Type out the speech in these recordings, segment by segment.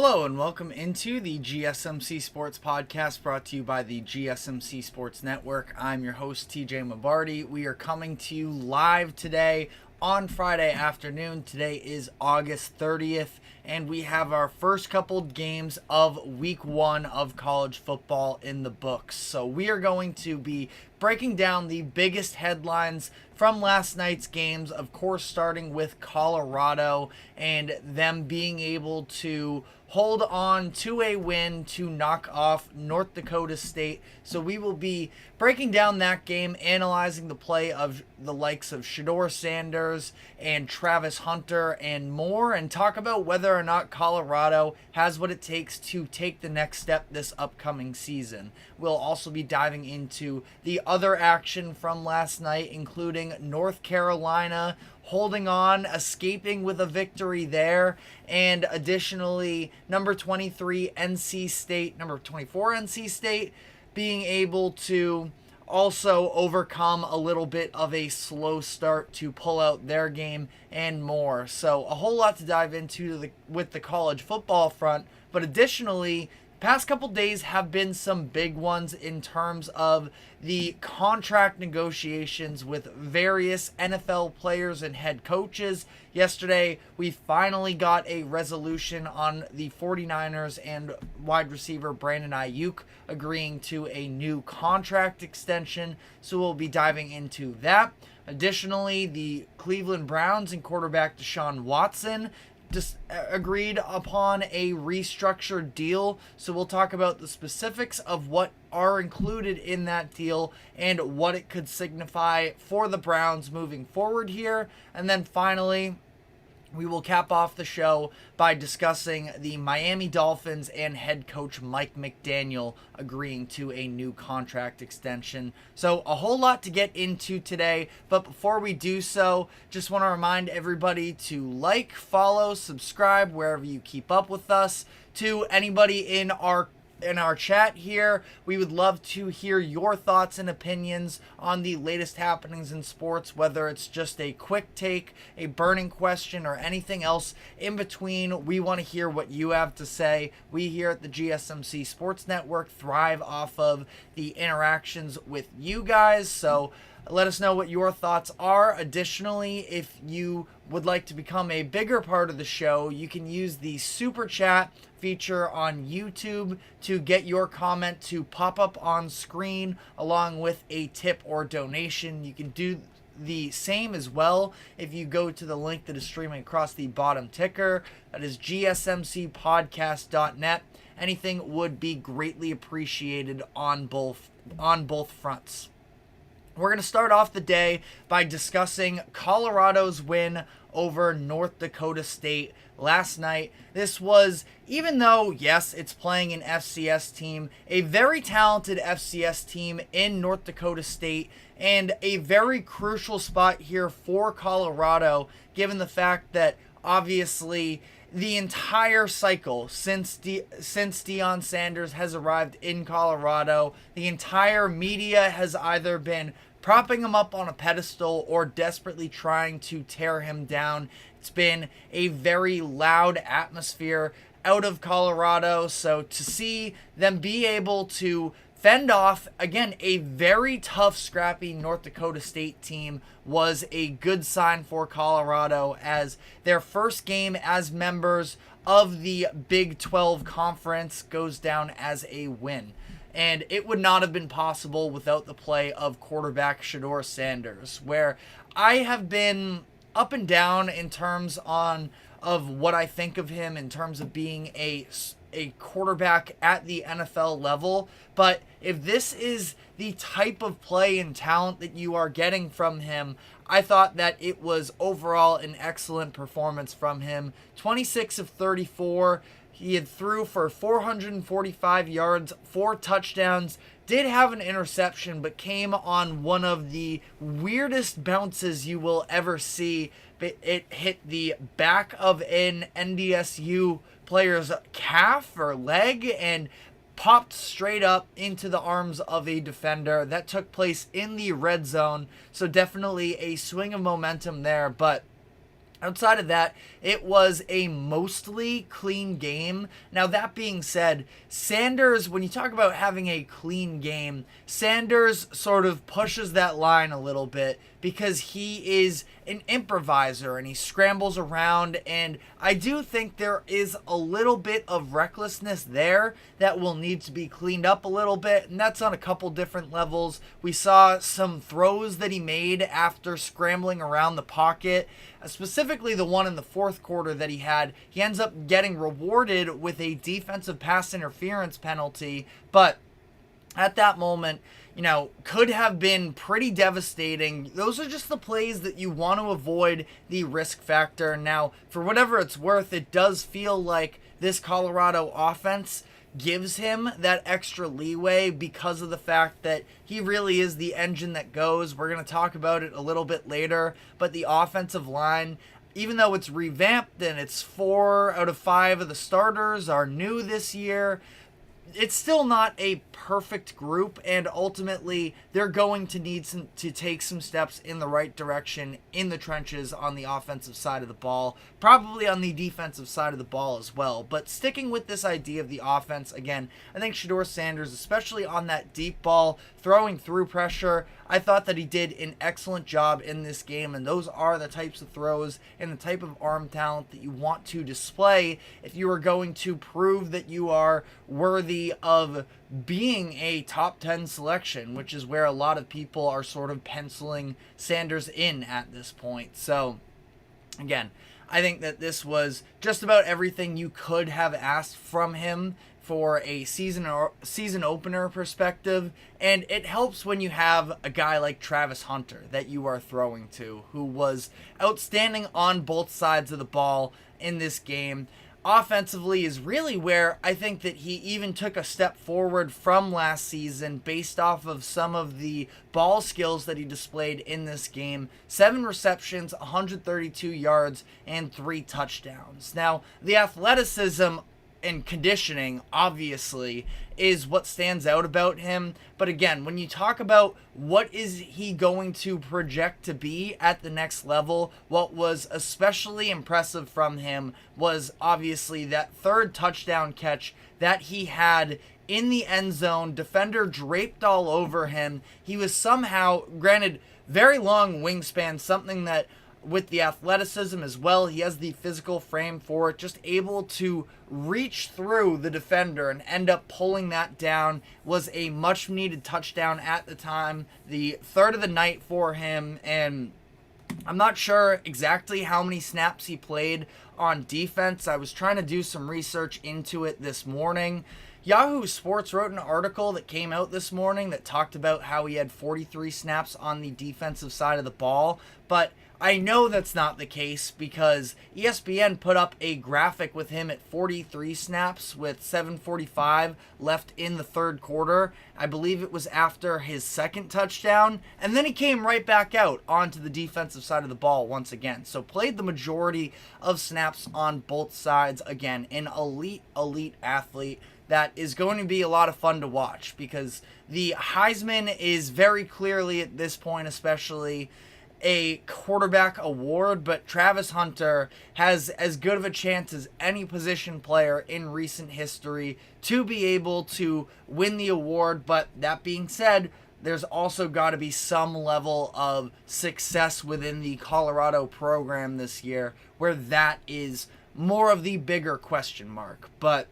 Hello and welcome into the GSMC Sports Podcast brought to you by the GSMC Sports Network. I'm your host, TJ Mabardi. We are coming to you live today on Friday afternoon. Today is August 30th, and we have our first couple games of week one of college football in the books. So we are going to be breaking down the biggest headlines from last night's games, of course, starting with Colorado and them being able to hold on to a win to knock off North Dakota State. So we will be breaking down that game, analyzing the play of the likes of Sheduer Sanders and Travis Hunter and more, and talk about whether or not Colorado has what it takes to take the next step this upcoming season. We'll also be diving into the other action from last night, including North Carolina holding on, escaping with a victory there, and additionally number 24 NC State being able to also overcome a little bit of a slow start to pull out their game and more. So a whole lot to dive into with the college football front, but additionally, past couple days have been some big ones in terms of the contract negotiations with various NFL players and head coaches. Yesterday, we finally got a resolution on the 49ers and wide receiver Brandon Aiyuk agreeing to a new contract extension, so we'll be diving into that. Additionally, the Cleveland Browns and quarterback Deshaun Watson just agreed upon a restructured deal, so we'll talk about the specifics of what are included in that deal and what it could signify for the Browns moving forward here. And then finally, we will cap off the show by discussing the Miami Dolphins and head coach Mike McDaniel agreeing to a new contract extension. So a whole lot to get into today, but before we do so, just want to remind everybody to like, follow, subscribe wherever you keep up with us. To anybody in our chat here, we would love to hear your thoughts and opinions on the latest happenings in sports, whether it's just a quick take, a burning question, or anything else in between. We want to hear what you have to say. We here at the GSMC Sports Network thrive off of the interactions with you guys, so let us know what your thoughts are. Additionally, if you would like to become a bigger part of the show, you can use the Super Chat feature on YouTube to get your comment to pop up on screen along with a tip or donation. You can do the same as well if you go to the link that is streaming across the bottom ticker. That is gsmcpodcast.net. Anything would be greatly appreciated on both fronts. We're going to start off the day by discussing Colorado's win over North Dakota State last night. This was, even though, yes, it's playing an FCS team, a very talented FCS team in North Dakota State, and a very crucial spot here for Colorado, given the fact that obviously the entire cycle since Deion Sanders has arrived in Colorado, the entire media has either been propping him up on a pedestal or desperately trying to tear him down. It's been a very loud atmosphere out of Colorado, so to see them be able to fend off, again, a very tough, scrappy North Dakota State team was a good sign for Colorado, as their first game as members of the Big 12 Conference goes down as a win. And it would not have been possible without the play of quarterback Sheduer Sanders, where I have been up and down in terms of what I think of him in terms of being a quarterback at the NFL level. But if this is the type of play and talent that you are getting from him, I thought that it was overall an excellent performance from him. 26 of 34. He had threw for 445 yards, 4 touchdowns, did have an interception, but came on one of the weirdest bounces you will ever see. It hit the back of an NDSU player's calf or leg and popped straight up into the arms of a defender. That took place in the red zone, so definitely a swing of momentum there, but Outside of that, it was a mostly clean game. Now, that being said, Sanders, when you talk about having a clean game, Sanders sort of pushes that line a little bit because he is an improviser and he scrambles around. And I do think there is a little bit of recklessness there that will need to be cleaned up a little bit. And that's on a couple different levels. We saw some throws that he made after scrambling around the pocket. Specifically the one in the fourth quarter that he ends up getting rewarded with a defensive pass interference penalty, but at that moment, could have been pretty devastating. Those are just the plays that you want to avoid the risk factor. Now, for whatever it's worth, it does feel like this Colorado offense gives him that extra leeway because of the fact that he really is the engine that goes. We're going to talk about it a little bit later, but the offensive line, even though it's revamped and it's 4 out of 5 of the starters are new this year, it's still not a perfect group, and ultimately they're going to need to take some steps in the right direction in the trenches on the offensive side of the ball, probably on the defensive side of the ball as well. But sticking with this idea of the offense, again, I think Sheduer Sanders, especially on that deep ball, throwing through pressure, I thought that he did an excellent job in this game, and those are the types of throws and the type of arm talent that you want to display if you are going to prove that you are worthy of being a top 10 selection, which is where a lot of people are sort of penciling Sanders in at this point. So, again, I think that this was just about everything you could have asked from him for a season opener perspective, and it helps when you have a guy like Travis Hunter that you are throwing to, who was outstanding on both sides of the ball in this game. Offensively is really where I think that he even took a step forward from last season based off of some of the ball skills that he displayed in this game. 7 receptions, 132 yards, and 3 touchdowns. Now, the athleticism and conditioning, obviously, is what stands out about him. But again, when you talk about what is he going to project to be at the next level, what was especially impressive from him was obviously that 3rd touchdown catch that he had in the end zone, defender draped all over him. He was somehow, granted, very long wingspan, something that with the athleticism as well, he has the physical frame for it, just able to reach through the defender and end up pulling that down. Was a much needed touchdown at the time, the 3rd of the night for him, and I'm not sure exactly how many snaps he played on defense. I was trying to do some research into it this morning. Yahoo Sports wrote an article that came out this morning that talked about how he had 43 snaps on the defensive side of the ball, but I know that's not the case because ESPN put up a graphic with him at 43 snaps with 7:45 left in the 3rd quarter. I believe it was after his 2nd touchdown, and then he came right back out onto the defensive side of the ball once again. So played the majority of snaps on both sides. Again, an elite athlete that is going to be a lot of fun to watch because the Heisman is very clearly at this point especially a quarterback award, but Travis Hunter has as good of a chance as any position player in recent history to be able to win the award. But that being said, there's also got to be some level of success within the Colorado program this year where that is more of the bigger question mark. But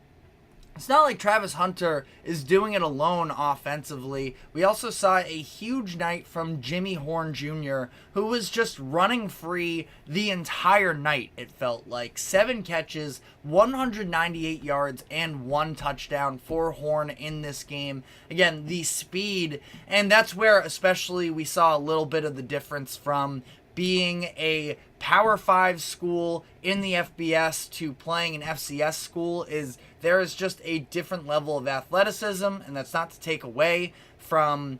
it's not like Travis Hunter is doing it alone offensively. We also saw a huge night from Jimmy Horn Jr., who was just running free the entire night, it felt like. 7 catches, 198 yards, and 1 touchdown for Horn in this game. Again, the speed, and that's where especially we saw a little bit of the difference from being a Power 5 school in the FBS to playing an FCS school is there is just a different level of athleticism, and that's not to take away from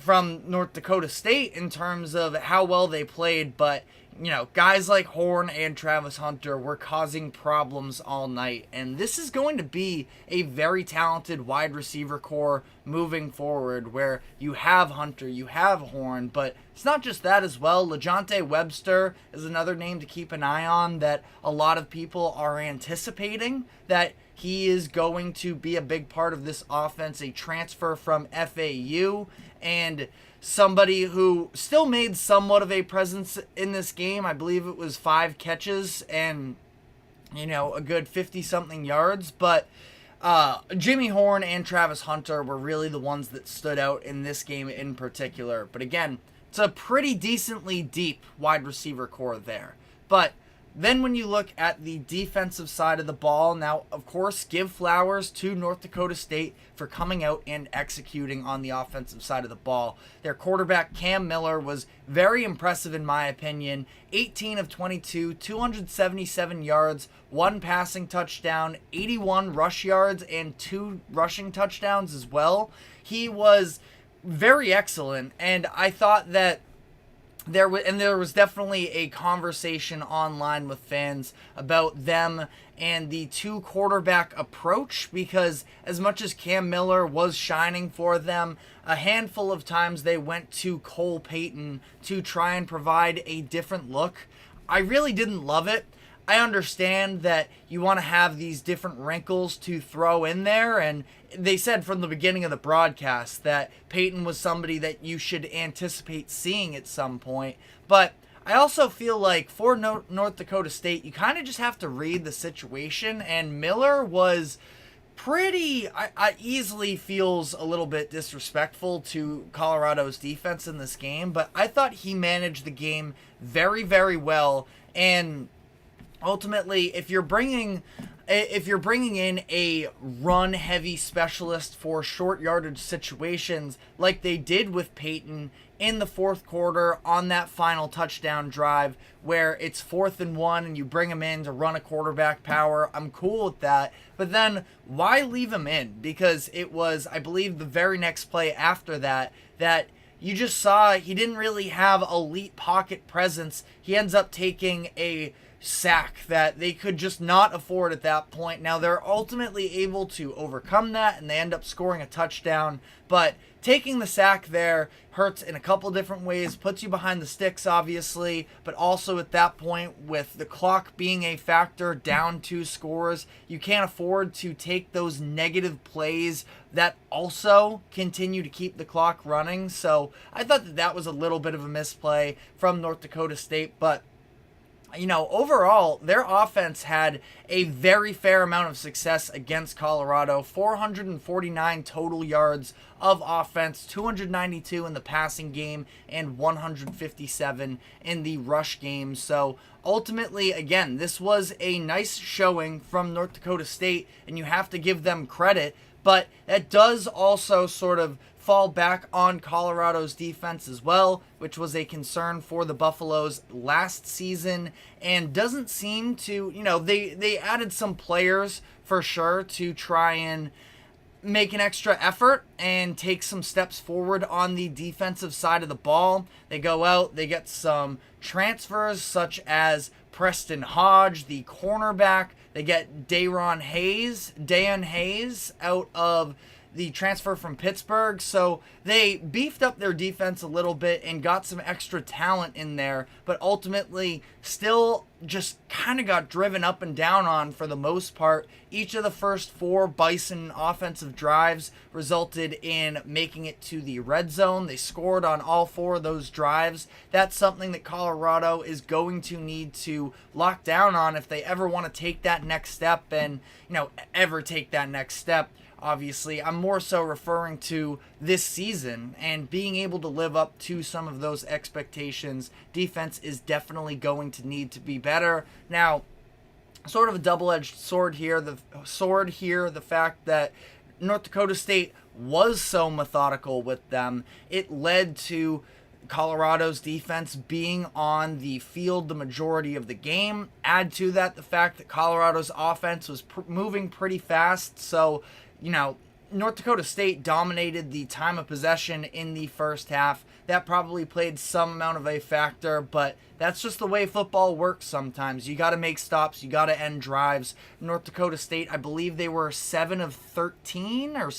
North Dakota State in terms of how well they played, but guys like Horn and Travis Hunter were causing problems all night. And this is going to be a very talented wide receiver core moving forward, where you have Hunter, you have Horn, but it's not just that as well. LaJohntay Webster is another name to keep an eye on that a lot of people are anticipating that he is going to be a big part of this offense, a transfer from FAU, and somebody who still made somewhat of a presence in this game. I believe it was 5 catches and, a good 50-something yards. But Jimmy Horn and Travis Hunter were really the ones that stood out in this game in particular. But again, it's a pretty decently deep wide receiver core there. But then when you look at the defensive side of the ball, now, of course, give flowers to North Dakota State for coming out and executing on the offensive side of the ball. Their quarterback, Cam Miller, was very impressive in my opinion. 18 of 22, 277 yards, 1 passing touchdown, 81 rush yards, and 2 rushing touchdowns as well. He was very excellent, and I thought that there was definitely a conversation online with fans about them and the 2 quarterback approach, because as much as Cam Miller was shining for them, a handful of times they went to Cole Payton to try and provide a different look. I really didn't love it. I understand that you want to have these different wrinkles to throw in there, and they said from the beginning of the broadcast that Peyton was somebody that you should anticipate seeing at some point. But I also feel like for North Dakota State, you kind of just have to read the situation, and Miller was pretty, I easily feels a little bit disrespectful to Colorado's defense in this game, but I thought he managed the game very, very well. And ultimately, if you're bringing in a run-heavy specialist for short yardage situations like they did with Peyton in the fourth quarter on that final touchdown drive where it's 4th and 1 and you bring him in to run a quarterback power, I'm cool with that. But then why leave him in? Because it was, I believe, the very next play after that you just saw he didn't really have elite pocket presence. He ends up taking a sack that they could just not afford at that point. Now, they're ultimately able to overcome that, and they end up scoring a touchdown. But taking the sack there hurts in a couple different ways, puts you behind the sticks, obviously, but also at that point, with the clock being a factor, down 2 scores, you can't afford to take those negative plays that also continue to keep the clock running. So I thought that was a little bit of a misplay from North Dakota State, but overall, their offense had a very fair amount of success against Colorado. 449 total yards of offense, 292 in the passing game, and 157 in the rush game. So ultimately, again, this was a nice showing from North Dakota State, and you have to give them credit. But that does also sort of fall back on Colorado's defense as well, which was a concern for the Buffaloes last season, and doesn't seem to, they added some players for sure to try and make an extra effort and take some steps forward on the defensive side of the ball. They go out, they get some transfers such as Preston Hodge, the cornerback. They get Deion Hayes out of the transfer from Pittsburgh. So they beefed up their defense a little bit and got some extra talent in there, but ultimately still just kind of got driven up and down on for the most part. Each of the first 4 Bison offensive drives resulted in making it to the red zone. They scored on all 4 of those drives. That's something that Colorado is going to need to lock down on if they ever want to take that next step and, ever take that next step. Obviously, I'm more so referring to this season and being able to live up to some of those expectations. Defense is definitely going to need to be better. Now, sort of a double-edged sword here. The fact that North Dakota State was so methodical with them, it led to Colorado's defense being on the field the majority of the game. Add to that the fact that Colorado's offense was moving pretty fast, so North Dakota State dominated the time of possession in the first half. That probably played some amount of a factor, but that's just the way football works sometimes. You got to make stops. You got to end drives. North Dakota State, I believe they were 7 of 13 or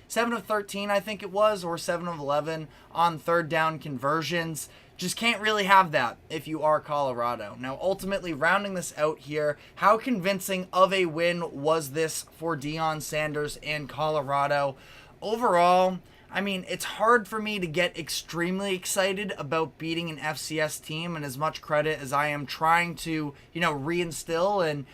7 of 13, I think it was, or 7 of 11 on third down conversions. Just can't really have that if you are Colorado. Now, ultimately, rounding this out here, how convincing of a win was this for Deion Sanders and Colorado? Overall, I mean, it's hard for me to get extremely excited about beating an FCS team, and as much credit as I am trying to, reinstill and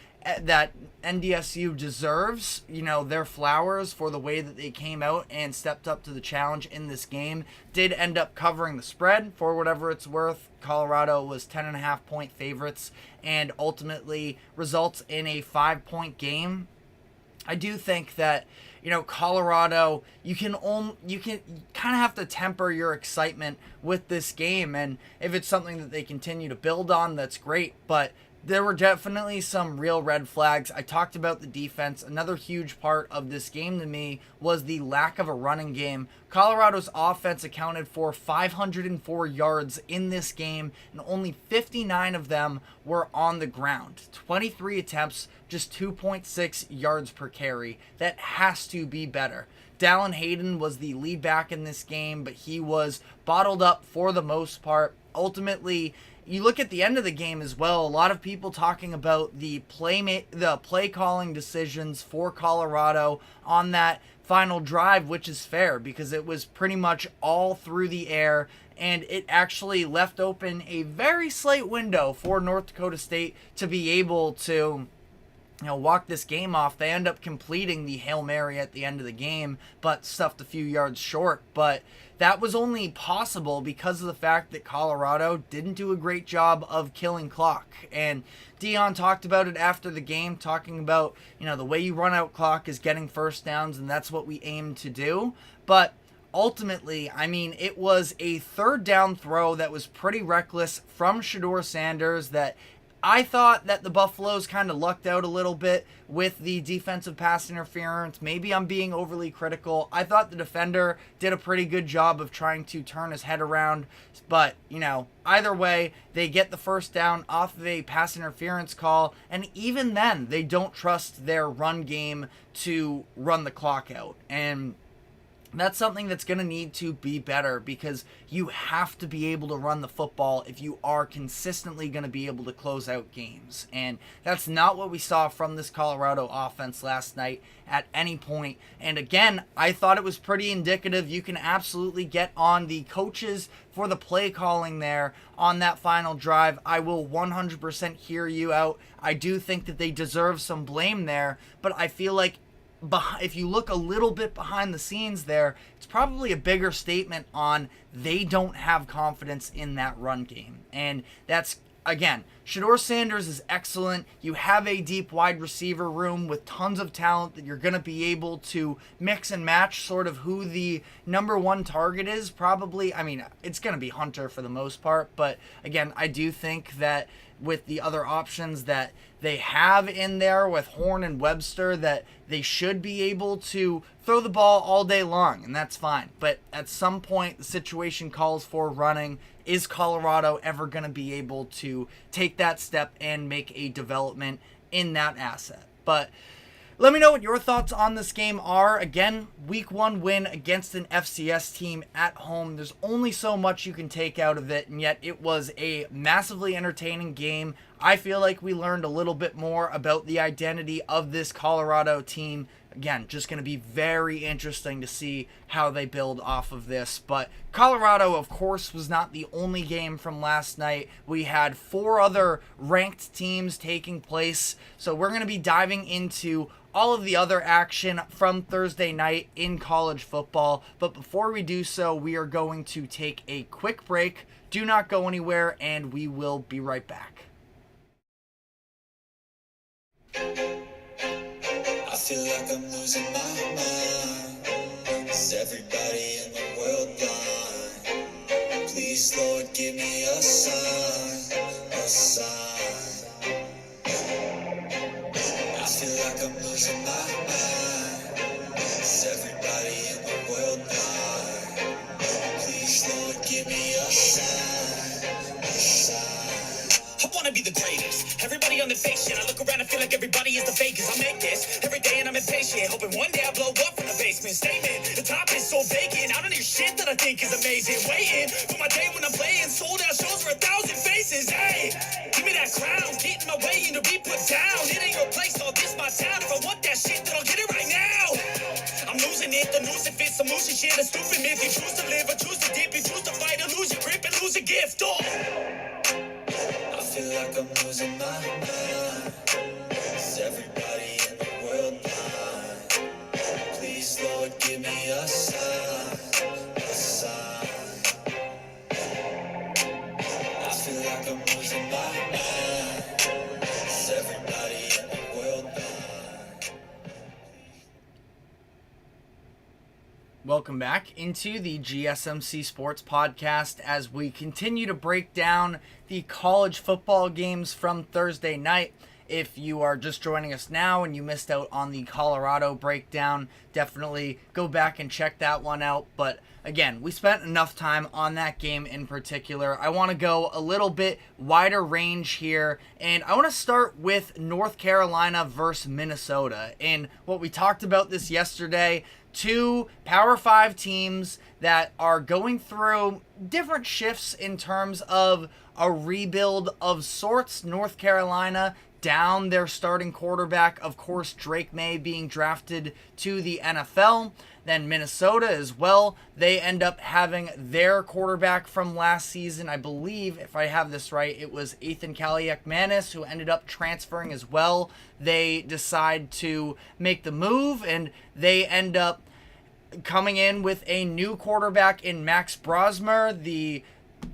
that NDSU deserves, their flowers for the way that they came out and stepped up to the challenge in this game. Did end up covering the spread for whatever it's worth. Colorado was 10.5 point favorites and ultimately results in a 5-point game. I do think that, Colorado, you can kind of have to temper your excitement with this game, and if it's something that they continue to build on, that's great, but there were definitely some real red flags. I talked about the defense. Another huge part of this game to me was the lack of a running game. Colorado's offense accounted for 504 yards in this game, and only 59 of them were on the ground. 23 attempts, just 2.6 yards per carry. That has to be better. Dallin Hayden was the lead back in this game, but he was bottled up for the most part. Ultimately, you look at the end of the game as well, a lot of people talking about the play calling decisions for Colorado on that final drive, which is fair because it was pretty much all through the air, and it actually left open a very slight window for North Dakota State to be able to walk this game off. They end up completing the Hail Mary at the end of the game, but stuffed a few yards short. But that was only possible because of the fact that Colorado didn't do a great job of killing clock. And Deion talked about it after the game, talking about, the way you run out clock is getting first downs, and that's what we aim to do. But ultimately, I mean, it was a third down throw that was pretty reckless from Sheduer Sanders that I thought that the Buffaloes kind of lucked out a little bit with the defensive pass interference. Maybe I'm being overly critical. I thought the defender did a pretty good job of trying to turn his head around. But, either way, they get the first down off of a pass interference call. And even then, they don't trust their run game to run the clock out. And that's something that's going to need to be better because you have to be able to run the football if you are consistently going to be able to close out games. And that's not what we saw from this Colorado offense last night at any point. And again, I thought it was pretty indicative. You can absolutely get on the coaches for the play calling there on that final drive. I will 100% hear you out. I do think that they deserve some blame there, but I feel like if you look a little bit behind the scenes there, it's probably a bigger statement on they don't have confidence in that run game. And that's, again, Sheduer Sanders is excellent. You have a deep wide receiver room with tons of talent that you're going to be able to mix and match sort of who the number one target is. Probably, I mean, it's going to be Hunter for the most part. But again, I do think that with the other options that they have in there with Horn and Webster, that they should be able to throw the ball all day long, and that's fine. But at some point, the situation calls for running. Is Colorado ever going to be able to take that step and make a development in that asset? But let me know what your thoughts on this game are. Again, week 1 win against an FCS team at home. There's only so much you can take out of it, and yet it was a massively entertaining game. I feel like we learned a little bit more about the identity of this Colorado team. Again, just going to be very interesting to see how they build off of this. But Colorado, of course, was not the only game from last night. We had 4 other ranked teams taking place. So we're going to be diving into all of the other action from Thursday night in college football. But before we do so, we are going to take a quick break. Do not go anywhere, and we will be right back. I feel like I'm losing my mind. Is everybody in the world blind? Please, Lord, give me a sign, a sign. I feel like I'm losing my mind. Is everybody impatient. I look around and feel like everybody is the fakest. I make this every day and I'm impatient, hoping one day I blow up from the basement. Statement, the top is so vacant. I don't hear shit that I think is amazing. Waiting for my day when I'm playing sold out shows for 1,000 faces. Hey, give me that crown, get in my way and to be put down. It ain't your place, all this my town. If I want that shit, then I'll get it right now. I'm losing it, the noose it fits some moose and shit. A stupid myth, you choose to live or choose to dip. You choose to fight or lose your grip and lose a gift. Oh, I feel like I'm losing my mind. Is everybody in the world blind? Please, Lord, give me a sign, a sign. I feel like I'm losing my mind. Is everybody in the world blind? Welcome back into the GSMC Sports Podcast as we continue to break down the college football games from Thursday night. If you are just joining us now and you missed out on the Colorado breakdown, definitely go back and check that one out. But again, we spent enough time on that game in particular. I want to go a little bit wider range here, and I want to start with North Carolina versus Minnesota. And what we talked about this yesterday, two Power 5 teams that are going through different shifts in terms of a rebuild of sorts. North Carolina down their starting quarterback, of course, Drake May being drafted to the NFL. Then Minnesota as well. They end up having their quarterback from last season. I believe, if I have this right, it was Ethan Kaliak-Manis who ended up transferring as well. They decide to make the move, and they end up coming in with a new quarterback in Max Brosmer, the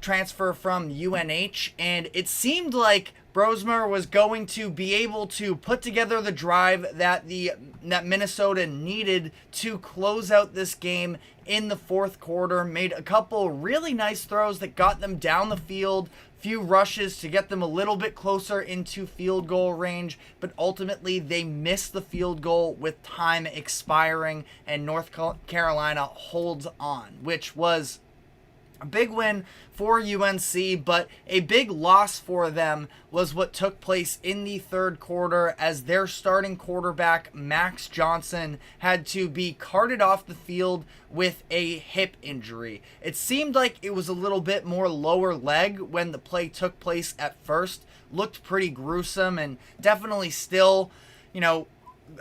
transfer from UNH, and it seemed like Brosmer was going to be able to put together the drive that Minnesota needed to close out this game in the fourth quarter. Made a couple really nice throws that got them down the field, few rushes to get them a little bit closer into field goal range, but ultimately they missed the field goal with time expiring, and North Carolina holds on, which was a big win for UNC, but a big loss for them was what took place in the third quarter as their starting quarterback, Max Johnson, had to be carted off the field with a hip injury. It seemed like it was a little bit more lower leg when the play took place at first. Looked pretty gruesome and definitely still,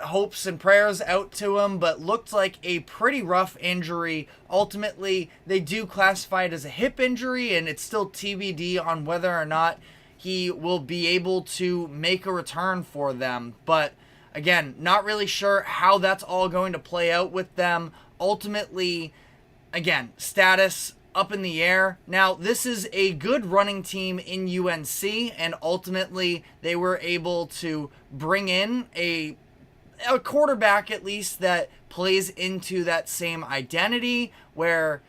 hopes and prayers out to him, but looked like a pretty rough injury. Ultimately, they do classify it as a hip injury, and it's still TBD on whether or not he will be able to make a return for them. But again, not really sure how that's all going to play out with them. Ultimately, again, status up in the air. Now, this is a good running team in UNC, and ultimately they were able to bring in a quarterback at least that plays into that same identity where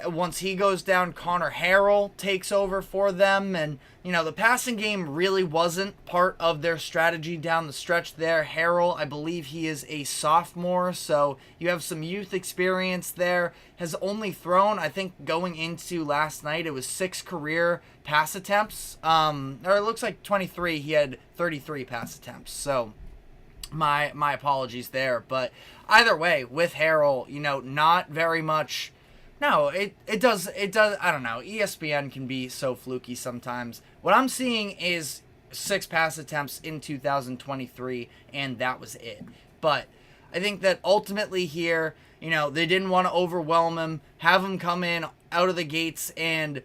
once he goes down, Connor Harrell takes over for them, and the passing game really wasn't part of their strategy down the stretch there. Harrell, I believe he is a sophomore, so you have some youth experience there. Has only thrown, I think going into last night, it was 6 career pass attempts, or it looks like 23. He had 33 pass attempts, so my apologies there. But either way, with Harrell, not very much. No, it does, I don't know. ESPN can be so fluky sometimes. What I'm seeing is 6 pass attempts in 2023, and that was it. But I think that ultimately here, they didn't want to overwhelm him, have him come in out of the gates and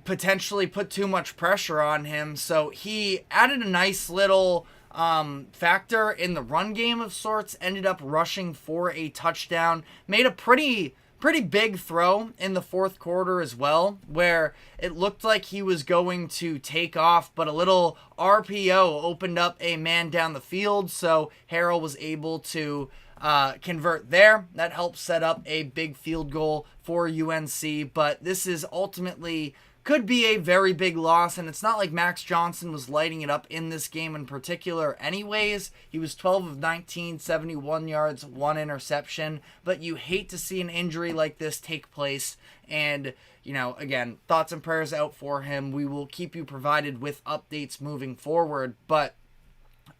potentially put too much pressure on him. So he added a nice little factor in the run game of sorts, ended up rushing for a touchdown, made a pretty big throw in the fourth quarter as well, where it looked like he was going to take off, but a little RPO opened up a man down the field, so Harrell was able to convert there. That helped set up a big field goal for UNC, but this is ultimately could be a very big loss, and it's not like Max Johnson was lighting it up in this game in particular anyways. He was 12 of 19, 71 yards, 1 interception, but you hate to see an injury like this take place, and, again, thoughts and prayers out for him. We will keep you provided with updates moving forward, but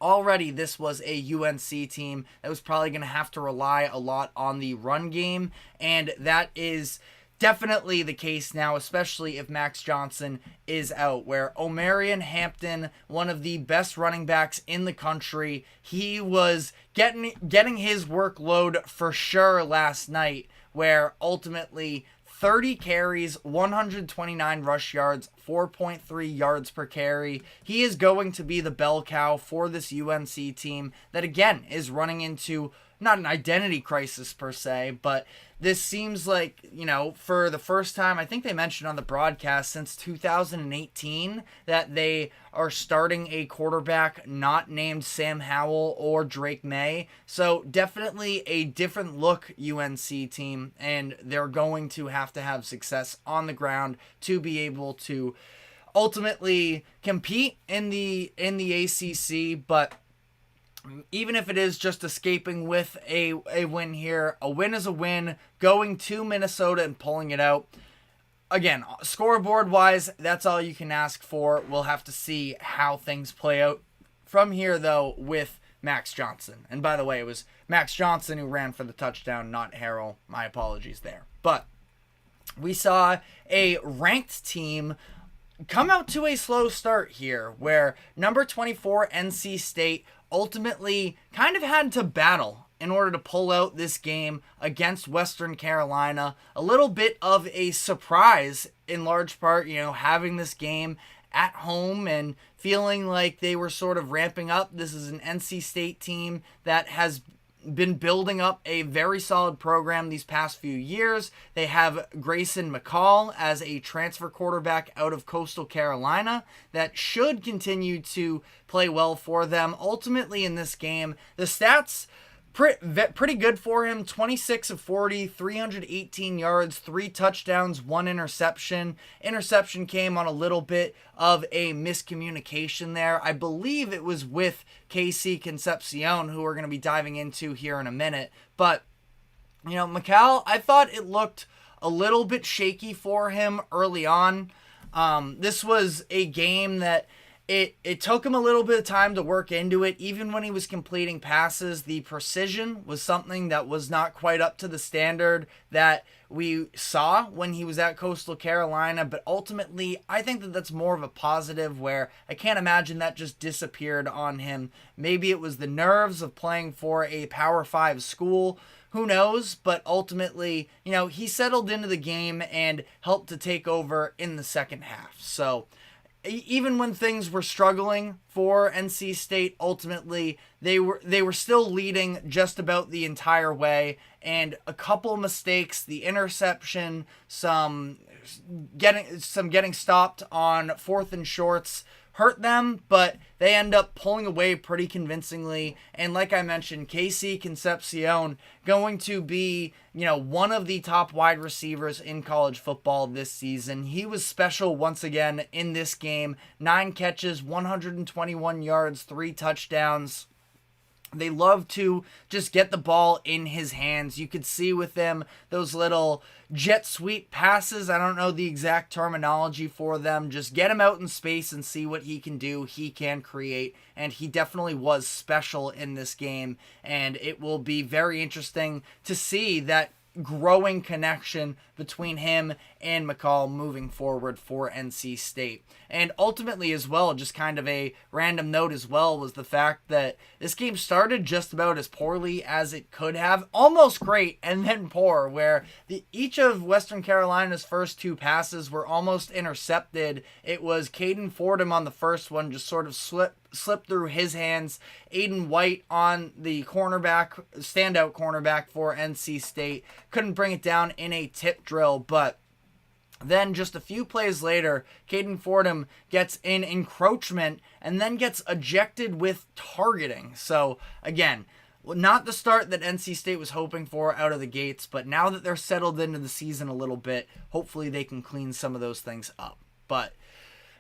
already this was a UNC team that was probably going to have to rely a lot on the run game, and that is definitely the case now, especially if Max Johnson is out, where Omarion Hampton, one of the best running backs in the country, he was getting his workload for sure last night, where ultimately 30 carries, 129 rush yards, 4.3 yards per carry. He is going to be the bell cow for this UNC team that, again, is running into not an identity crisis per se, but this seems like, for the first time, I think they mentioned on the broadcast since 2018 that they are starting a quarterback not named Sam Howell or Drake May. So definitely a different look UNC team, and they're going to have success on the ground to be able to ultimately compete in the ACC, but even if it is just escaping with a win here, a win is a win. Going to Minnesota and pulling it out. Again, scoreboard-wise, that's all you can ask for. We'll have to see how things play out from here, though, with Max Johnson. And by the way, it was Max Johnson who ran for the touchdown, not Harrell. My apologies there. But we saw a ranked team come out to a slow start here, where number 24 NC State ultimately kind of had to battle in order to pull out this game against Western Carolina. A little bit of a surprise in large part, having this game at home and feeling like they were sort of ramping up. This is an NC State team that has been building up a very solid program these past few years. They have Grayson McCall as a transfer quarterback out of Coastal Carolina that should continue to play well for them. Ultimately in this game, the stats pretty good for him. 26 of 40, 318 yards, 3 touchdowns, 1 interception. Interception came on a little bit of a miscommunication there. I believe it was with KC Concepcion, who we're going to be diving into here in a minute. But, McCall, I thought it looked a little bit shaky for him early on. This was a game that It took him a little bit of time to work into it. Even when he was completing passes, the precision was something that was not quite up to the standard that we saw when he was at Coastal Carolina. But ultimately, I think that that's more of a positive, where I can't imagine that just disappeared on him. Maybe it was the nerves of playing for a Power 5 school. Who knows? But ultimately, he settled into the game and helped to take over in the second half. So even when things were struggling for NC State, ultimately they were still leading just about the entire way. And a couple mistakes, the interception, some getting stopped on 4th and shorts hurt them, but they end up pulling away pretty convincingly. And like I mentioned, KC Concepcion going to be, one of the top wide receivers in college football this season. He was special once again in this game. 9 catches, 121 yards, 3 touchdowns. They love to just get the ball in his hands. You could see with them those little jet sweep passes. I don't know the exact terminology for them. Just get him out in space and see what he can do. He can create, and he definitely was special in this game. And it will be very interesting to see that growing connection between him and McCall moving forward for NC State. And ultimately as well, just kind of a random note as well, was the fact that this game started just about as poorly as it could have. Almost great and then poor, where each of Western Carolina's first 2 passes were almost intercepted. It was Caden Fordham on the first one, just sort of slipped through his hands. Aiden White on the standout cornerback for NC State, couldn't bring it down in a tip drill. But then just a few plays later, Caden Fordham gets in encroachment and then gets ejected with targeting. So again, not the start that NC State was hoping for out of the gates, but now that they're settled into the season a little bit, hopefully they can clean some of those things up. But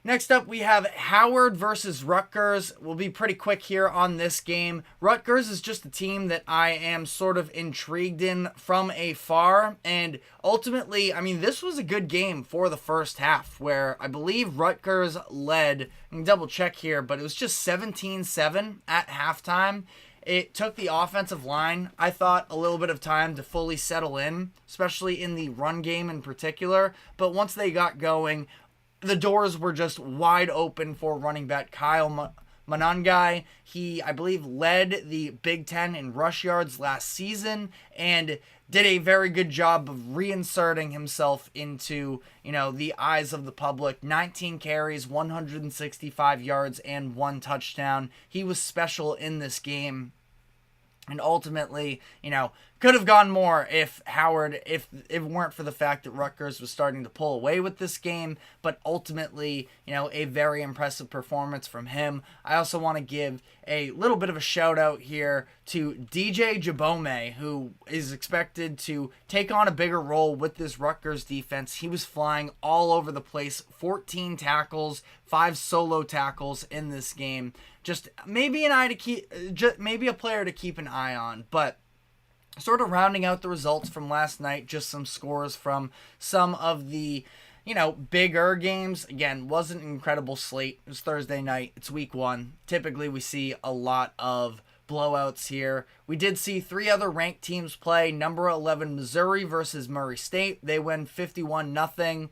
next up, we have Howard versus Rutgers. We'll be pretty quick here on this game. Rutgers is just a team that I am sort of intrigued in from afar. And ultimately, I mean, this was a good game for the first half, where I believe Rutgers led, I can double check here, but it was just 17-7 at halftime. It took the offensive line, I thought, a little bit of time to fully settle in, especially in the run game in particular. But once they got going, the doors were just wide open for running back Kyle Monangai. He, I believe, led the Big Ten in rush yards last season and did a very good job of reinserting himself into, the eyes of the public. 19 carries, 165 yards, and 1 touchdown. He was special in this game. And ultimately, could have gone more if it weren't for the fact that Rutgers was starting to pull away with this game. But ultimately, a very impressive performance from him. I also want to give a little bit of a shout out here to DJ Jabome, who is expected to take on a bigger role with this Rutgers defense. He was flying all over the place, 14 tackles, 5 solo tackles in this game. Just maybe maybe a player to keep an eye on. But sort of rounding out the results from last night, just some scores from some of the, bigger games. Again, wasn't an incredible slate. It was Thursday night. It's week 1. Typically, we see a lot of blowouts here. We did see 3 other ranked teams play. Number 11, Missouri versus Murray State. They win 51-0.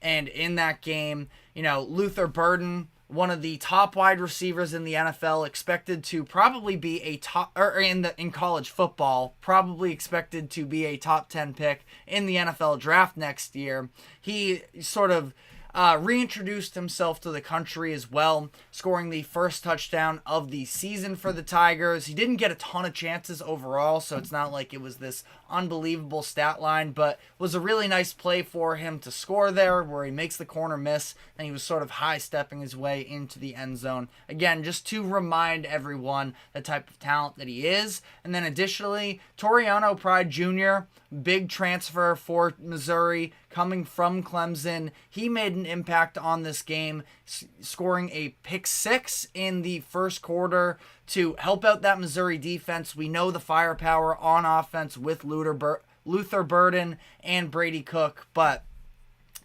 And in that game, Luther Burden, one of the top wide receivers in the NFL, expected to probably be a top, or in college football, probably expected to be a top 10 pick in the NFL draft next year. He sort of reintroduced himself to the country as well, scoring the first touchdown of the season for the Tigers. He didn't get a ton of chances overall, so it's not like it was this unbelievable stat line, but was a really nice play for him to score there, where he makes the corner miss, and he was sort of high-stepping his way into the end zone. Again, just to remind everyone the type of talent that he is. And then additionally, Toriano Pride Jr., big transfer for Missouri, coming from Clemson. He made an impact on this game, scoring a pick 6 in the first quarter to help out that Missouri defense. We know the firepower on offense with Luther Burden and Brady Cook, but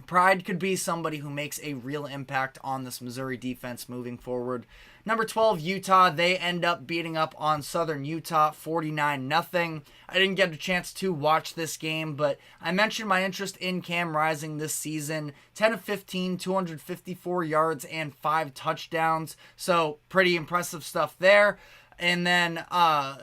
Pride could be somebody who makes a real impact on this Missouri defense moving forward. Number 12, Utah, they end up beating up on Southern Utah 49-0. I didn't get a chance to watch this game, but I mentioned my interest in Cam Rising this season. 10 of 15, 254 yards, and 5 touchdowns. So pretty impressive stuff there. And then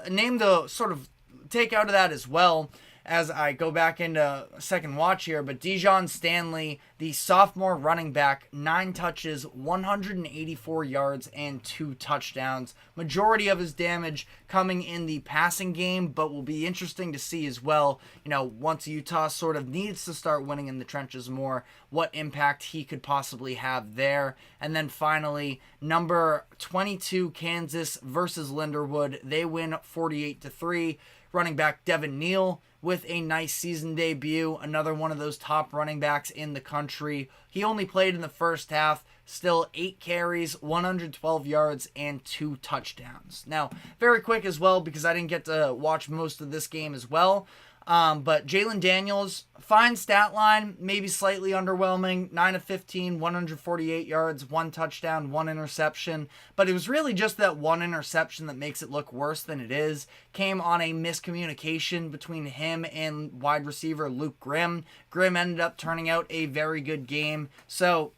name to sort of take out of that as well, as I go back into second watch here, but Deion Stanley, the sophomore running back, 9 touches, 184 yards, and 2 touchdowns. Majority of his damage coming in the passing game, but will be interesting to see as well, once Utah sort of needs to start winning in the trenches more, what impact he could possibly have there. And then finally, number 22, Kansas versus Linderwood. They win 48-3. Running back Devin Neal with a nice season debut. Another one of those top running backs in the country. He only played in the first half. Still 8 carries, 112 yards, and 2 touchdowns. Now, very quick as well, because I didn't get to watch most of this game as well. But Jalen Daniels, fine stat line, maybe slightly underwhelming. 9 of 15, 148 yards, 1 touchdown, 1 interception. But it was really just that 1 interception that makes it look worse than it is. Came on a miscommunication between him and wide receiver Luke Grimm. Grimm ended up turning out a very good game. So,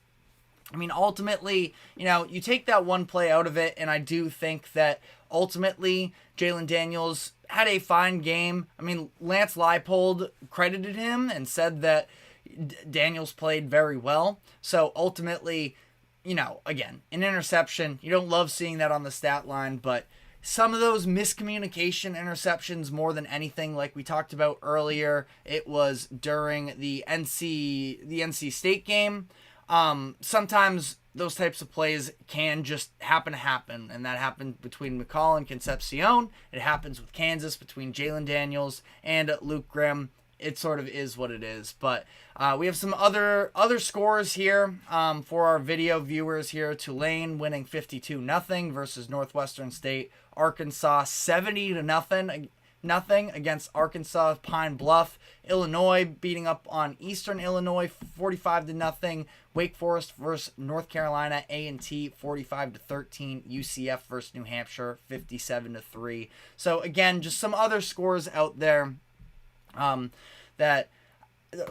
I mean, ultimately, you take that one play out of it, and I do think that ultimately Jalen Daniels had a fine game. I mean, Lance Leipold credited him and said that Daniels played very well. So ultimately, again, an interception. You don't love seeing that on the stat line, but some of those miscommunication interceptions more than anything, like we talked about earlier, it was during the NC State game. Sometimes those types of plays can just happen, and that happened between McCall and Concepcion. It happens with Kansas between Jalen Daniels and Luke Grimm. it sort of is what it is. But we have some other scores here for our video viewers here. Tulane winning 52-0 versus Northwestern State. Arkansas 70-0 against Arkansas Pine Bluff. Illinois beating up on Eastern Illinois 45-0. Wake Forest versus North Carolina A&T 45-13. UCF versus New Hampshire 57-3. So again, just some other scores out there that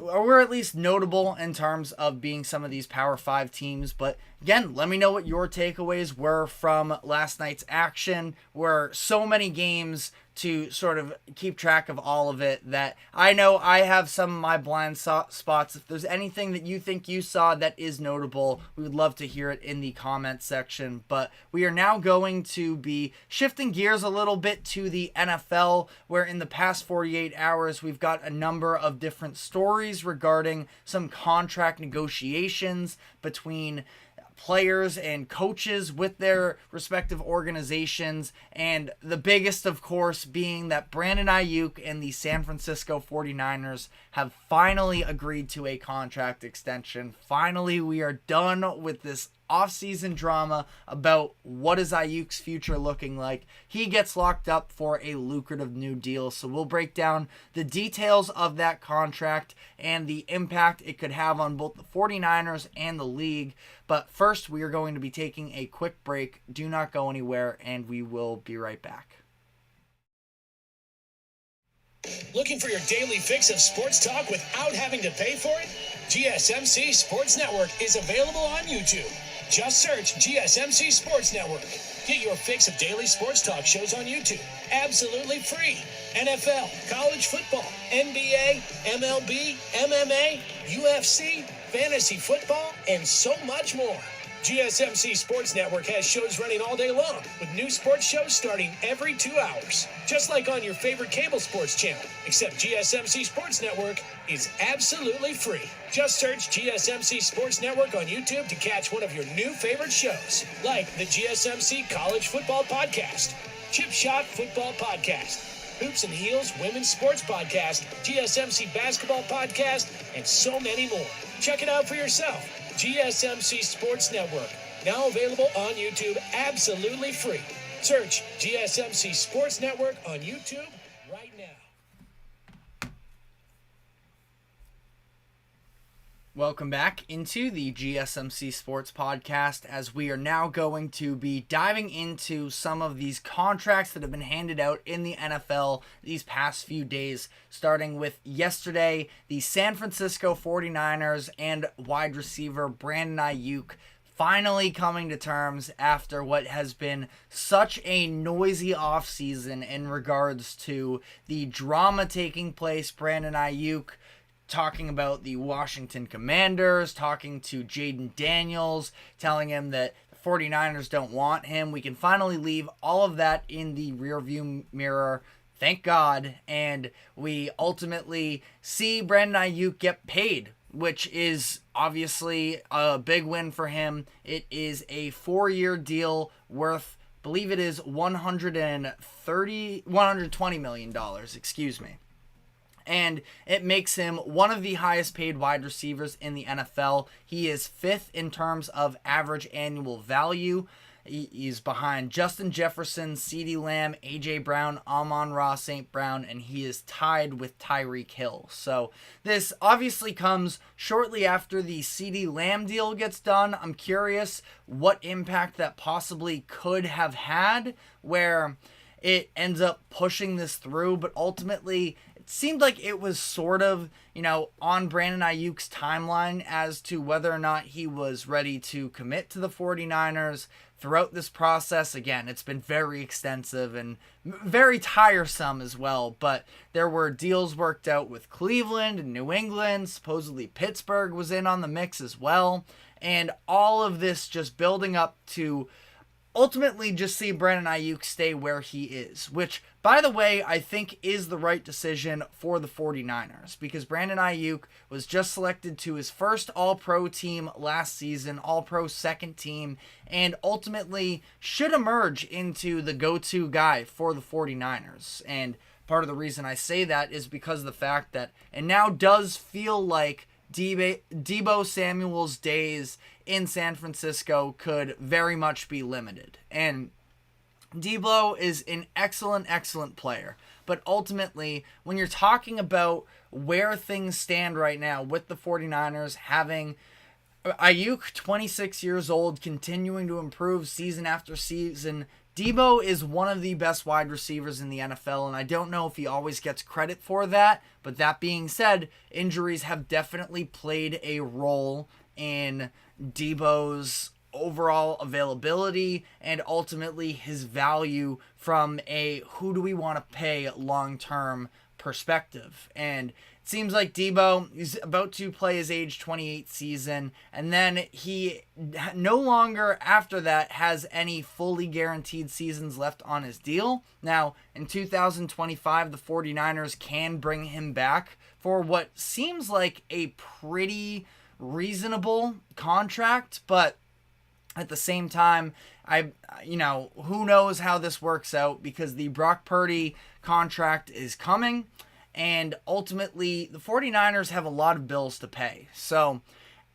were at least notable in terms of being some of these Power 5 teams. But again, let me know what your takeaways were from last night's action. Were so many games to sort of keep track of all of it that I know I have some of my blind spots. If there's anything that you think you saw that is notable, we would love to hear it in the comment section. But we are now going to be shifting gears a little bit to the NFL, where in the past 48 hours, we've got a number of different stories regarding some contract negotiations between players and coaches with their respective organizations, and the biggest, of course, being that Brandon Aiyuk and the San Francisco 49ers have finally agreed to a contract extension. Finally, we are done with this offseason drama about what is Aiyuk's future looking like. He gets locked up for a lucrative new deal, so we'll break down the details of that contract and the impact it could have on both the 49ers and the league. But first, we are going to be taking a quick break. Do not go anywhere, and we will be right back. Looking for your daily fix of sports talk without having to pay for it? GSMC Sports Network is available on YouTube. Just search GSMC Sports Network. Get your fix of daily sports talk shows on YouTube, absolutely free. NFL, college football, NBA, MLB, MMA, UFC, fantasy football, and so much more. GSMC Sports Network has shows running all day long, with new sports shows starting every 2 hours. Just like on your favorite cable sports channel, except GSMC Sports Network is absolutely free. Just search GSMC Sports Network on YouTube to catch one of your new favorite shows, like the GSMC College Football Podcast, Chip Shot Football Podcast, Hoops and Heels Women's Sports Podcast, GSMC Basketball Podcast, and so many more. Check it out for yourself. GSMC Sports Network, now available on YouTube absolutely free. Search GSMC Sports Network on YouTube right now. Welcome back into the GSMC Sports Podcast, as we are now going to be diving into some of these contracts that have been handed out in the NFL these past few days, starting with yesterday, the San Francisco 49ers and wide receiver Brandon Aiyuk finally coming to terms after what has been such a noisy offseason in regards to the drama taking place. Brandon Aiyuk talking about the Washington Commanders, talking to Jaden Daniels, telling him that the 49ers don't want him. We can finally leave all of that in the rearview mirror, thank God, and we ultimately see Brandon Aiyuk get paid, which is obviously a big win for him. It is a 4-year deal worth, I believe it is $120 million, excuse me. And it makes him one of the highest paid wide receivers in the NFL. He is 5th in terms of average annual value. He's behind Justin Jefferson, CeeDee Lamb, A.J. Brown, Amon-Ra St. Brown, and he is tied with Tyreek Hill. So this obviously comes shortly after the CeeDee Lamb deal gets done. I'm curious what impact that possibly could have had, where it ends up pushing this through, but ultimately it seemed like it was sort of, on Brandon Aiyuk's timeline as to whether or not he was ready to commit to the 49ers throughout this process. Again, it's been very extensive and very tiresome as well, but there were deals worked out with Cleveland and New England. Supposedly Pittsburgh was in on the mix as well, and all of this just building up to ultimately just see Brandon Aiyuk stay where he is, which, by the way, I think is the right decision for the 49ers, because Brandon Aiyuk was just selected to his first All-Pro team last season, All-Pro second team, and ultimately should emerge into the go-to guy for the 49ers. And part of the reason I say that is because of the fact that it now does feel like Deebo Samuel's days in San Francisco could very much be limited. And Deebo is an excellent player. But ultimately, when you're talking about where things stand right now with the 49ers having Aiyuk, 26 years old, continuing to improve season after season, Deebo is one of the best wide receivers in the NFL, and I don't know if he always gets credit for that. But that being said, injuries have definitely played a role in Deebo's overall availability and ultimately his value from a who do we want to pay long-term perspective. And it seems like Deebo is about to play his age 28 season, and then he no longer after that has any fully guaranteed seasons left on his deal. Now, in 2025, the 49ers can bring him back for what seems like a pretty reasonable contract, but at the same time, who knows how this works out, because the Brock Purdy contract is coming, and ultimately the 49ers have a lot of bills to pay. So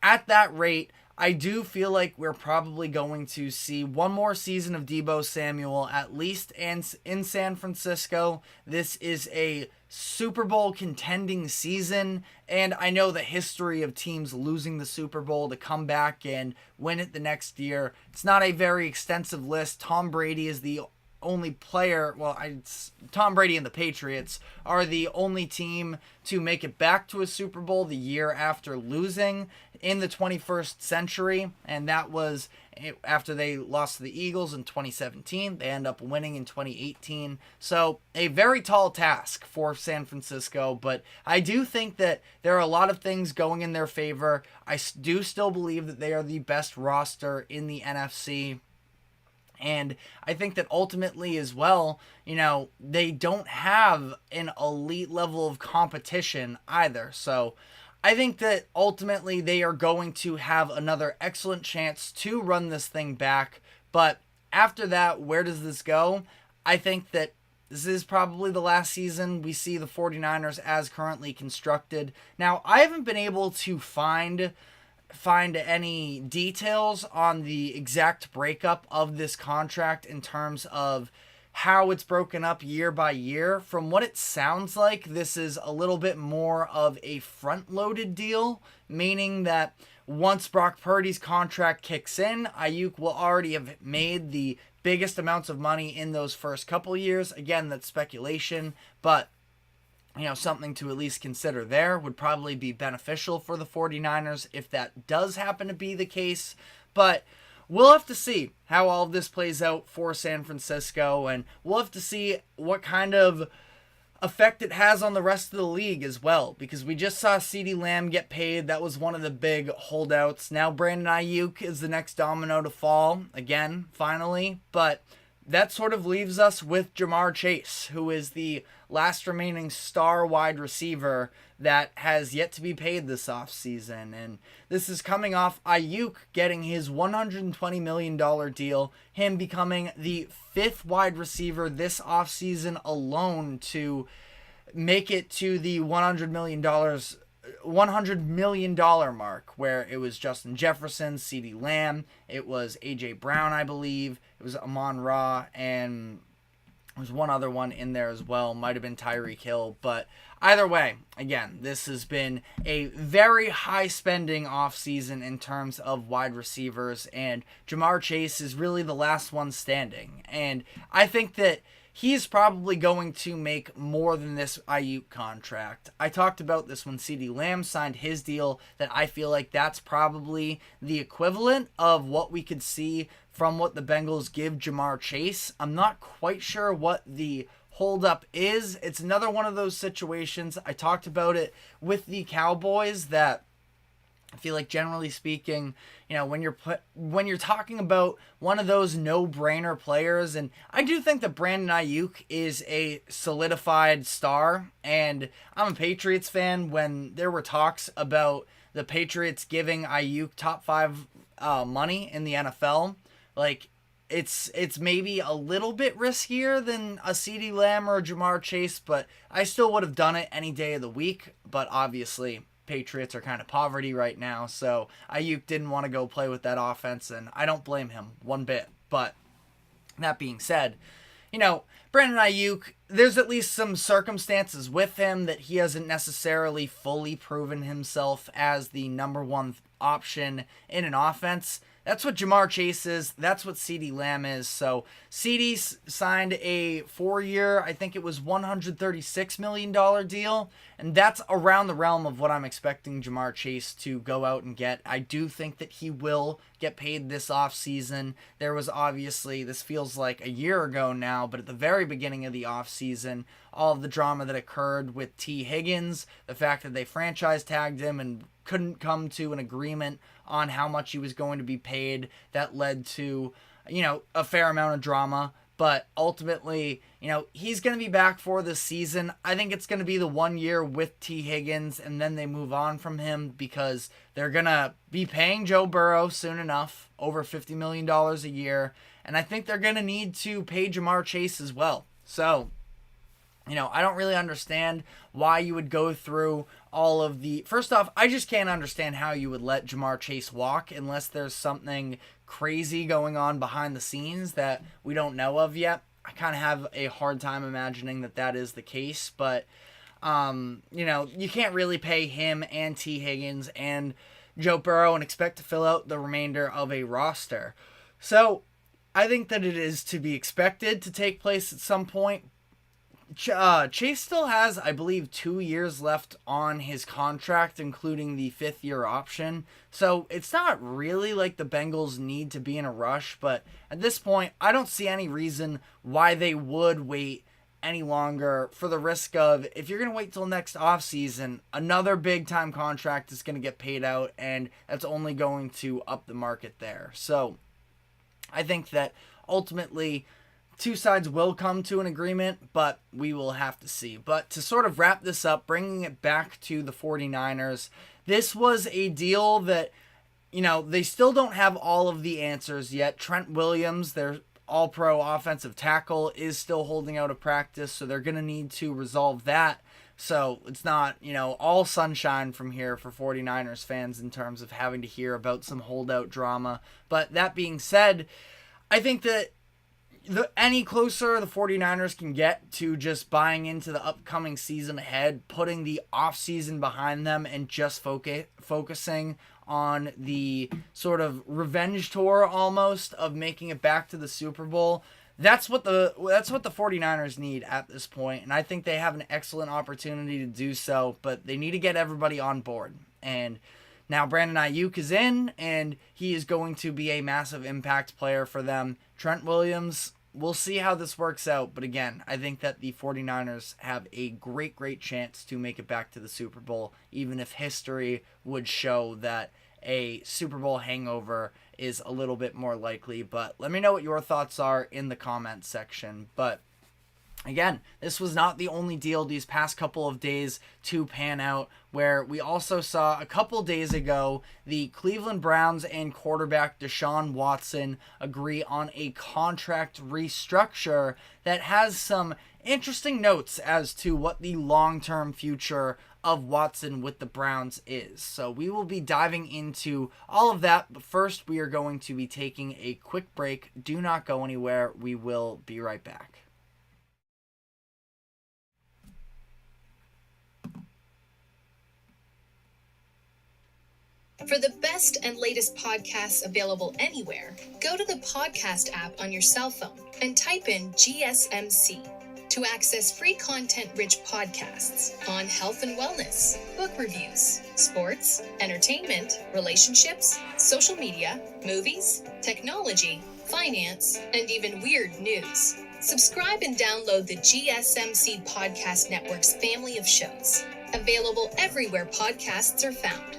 at that rate, I do feel like we're probably going to see one more season of Deebo Samuel, at least in San Francisco. This is a Super Bowl contending season, and I know the history of teams losing the Super Bowl to come back and win it the next year. It's not a very extensive list. Tom Brady is the only player, Tom Brady and the Patriots are the only team to make it back to a Super Bowl the year after losing in the 21st century, and that was after they lost to the Eagles in 2017. They end up winning in 2018. So a very tall task for San Francisco, but I do think that there are a lot of things going in their favor. I do still believe that they are the best roster in the NFC. And I think that ultimately as well, they don't have an elite level of competition either. So I think that ultimately they are going to have another excellent chance to run this thing back. But after that, where does this go? I think that this is probably the last season we see the 49ers as currently constructed. Now, I haven't been able to find any details on the exact breakup of this contract in terms of how it's broken up year by year. From what it sounds like, this is a little bit more of a front-loaded deal, meaning that once Brock Purdy's contract kicks in, Aiyuk will already have made the biggest amounts of money in those first couple years. Again, that's speculation, but something to at least consider there. Would probably be beneficial for the 49ers if that does happen to be the case. But we'll have to see how all of this plays out for San Francisco, and we'll have to see what kind of effect it has on the rest of the league as well, because we just saw CeeDee Lamb get paid. That was one of the big holdouts. Now Brandon Aiyuk is the next domino to fall, again, finally. But that sort of leaves us with Ja'Marr Chase, who is the last remaining star wide receiver that has yet to be paid this offseason. And this is coming off Aiyuk getting his $120 million deal, him becoming the fifth wide receiver this offseason alone to make it to the $100 million mark, where it was Justin Jefferson, CeeDee Lamb, it was A.J. Brown, I believe, it was Amon-Ra, and there was one other one in there as well, might have been Tyreek Hill. But either way, again, this has been a very high spending offseason in terms of wide receivers, and Ja'Marr Chase is really the last one standing. And I think that he's probably going to make more than this Aiyuk contract. I talked about this when CeeDee Lamb signed his deal, that I feel like that's probably the equivalent of what we could see from what the Bengals give Ja'Marr Chase. I'm not quite sure what the holdup is. It's another one of those situations. I talked about it with the Cowboys, that I feel like generally speaking, when you're talking about one of those no-brainer players, and I do think that Brandon Aiyuk is a solidified star, and I'm a Patriots fan. When there were talks about the Patriots giving Aiyuk top 5 money in the NFL, like, it's maybe a little bit riskier than a CeeDee Lamb or a Jamar Chase, but I still would have done it any day of the week. But obviously, Patriots are kind of poverty right now, so Aiyuk didn't want to go play with that offense, and I don't blame him one bit. But that being said, Brandon Aiyuk, there's at least some circumstances with him that he hasn't necessarily fully proven himself as the number one option in an offense. That's what Jamar Chase is. That's what CeeDee Lamb is. So CeeDee signed a 4-year, I think it was $136 million deal. And that's around the realm of what I'm expecting Jamar Chase to go out and get. I do think that he will get paid this offseason. There was obviously, this feels like a year ago now, but at the very beginning of the offseason, all of the drama that occurred with T. Higgins, the fact that they franchise tagged him and couldn't come to an agreement on how much he was going to be paid, that led to, a fair amount of drama. But ultimately, he's going to be back for this season. I think it's going to be the 1 year with T. Higgins, and then they move on from him because they're going to be paying Joe Burrow soon enough, over $50 million a year. And I think they're going to need to pay Jamar Chase as well. So, I don't really understand why you would go through all of the... First off, I just can't understand how you would let Jamar Chase walk unless there's something crazy going on behind the scenes that we don't know of yet. I kind of have a hard time imagining that is the case, but, you can't really pay him and T. Higgins and Joe Burrow and expect to fill out the remainder of a roster. So, I think that it is to be expected to take place at some point. Chase still has, I believe, 2 years left on his contract, including the 5th-year option. So it's not really like the Bengals need to be in a rush, but at this point, I don't see any reason why they would wait any longer for the risk of, if you're going to wait till next offseason, another big-time contract is going to get paid out, and that's only going to up the market there. So I think that ultimately two sides will come to an agreement, but we will have to see. But to sort of wrap this up, bringing it back to the 49ers, this was a deal that, they still don't have all of the answers yet. Trent Williams, their all-pro offensive tackle, is still holding out of practice, so they're going to need to resolve that. So it's not, all sunshine from here for 49ers fans in terms of having to hear about some holdout drama. But that being said, I think that any closer the 49ers can get to just buying into the upcoming season ahead, putting the offseason behind them, and just focusing on the sort of revenge tour almost of making it back to the Super Bowl, that's what the 49ers need at this point, and I think they have an excellent opportunity to do so, but they need to get everybody on board. And now Brandon Aiyuk is in, and he is going to be a massive impact player for them. Trent Williams, we'll see how this works out. But again, I think that the 49ers have a great chance to make it back to the Super Bowl, even if history would show that a Super Bowl hangover is a little bit more likely. But let me know what your thoughts are in the comments section. But again, this was not the only deal these past couple of days to pan out, where we also saw a couple days ago the Cleveland Browns and quarterback Deshaun Watson agree on a contract restructure that has some interesting notes as to what the long-term future of Watson with the Browns is. So we will be diving into all of that, but first we are going to be taking a quick break. Do not go anywhere. We will be right back. For the best and latest podcasts available anywhere, go to the podcast app on your cell phone and type in GSMC to access free content-rich podcasts on health and wellness, book reviews, sports, entertainment, relationships, social media, movies, technology, finance, and even weird news. Subscribe and download the GSMC Podcast Network's family of shows, available everywhere podcasts are found.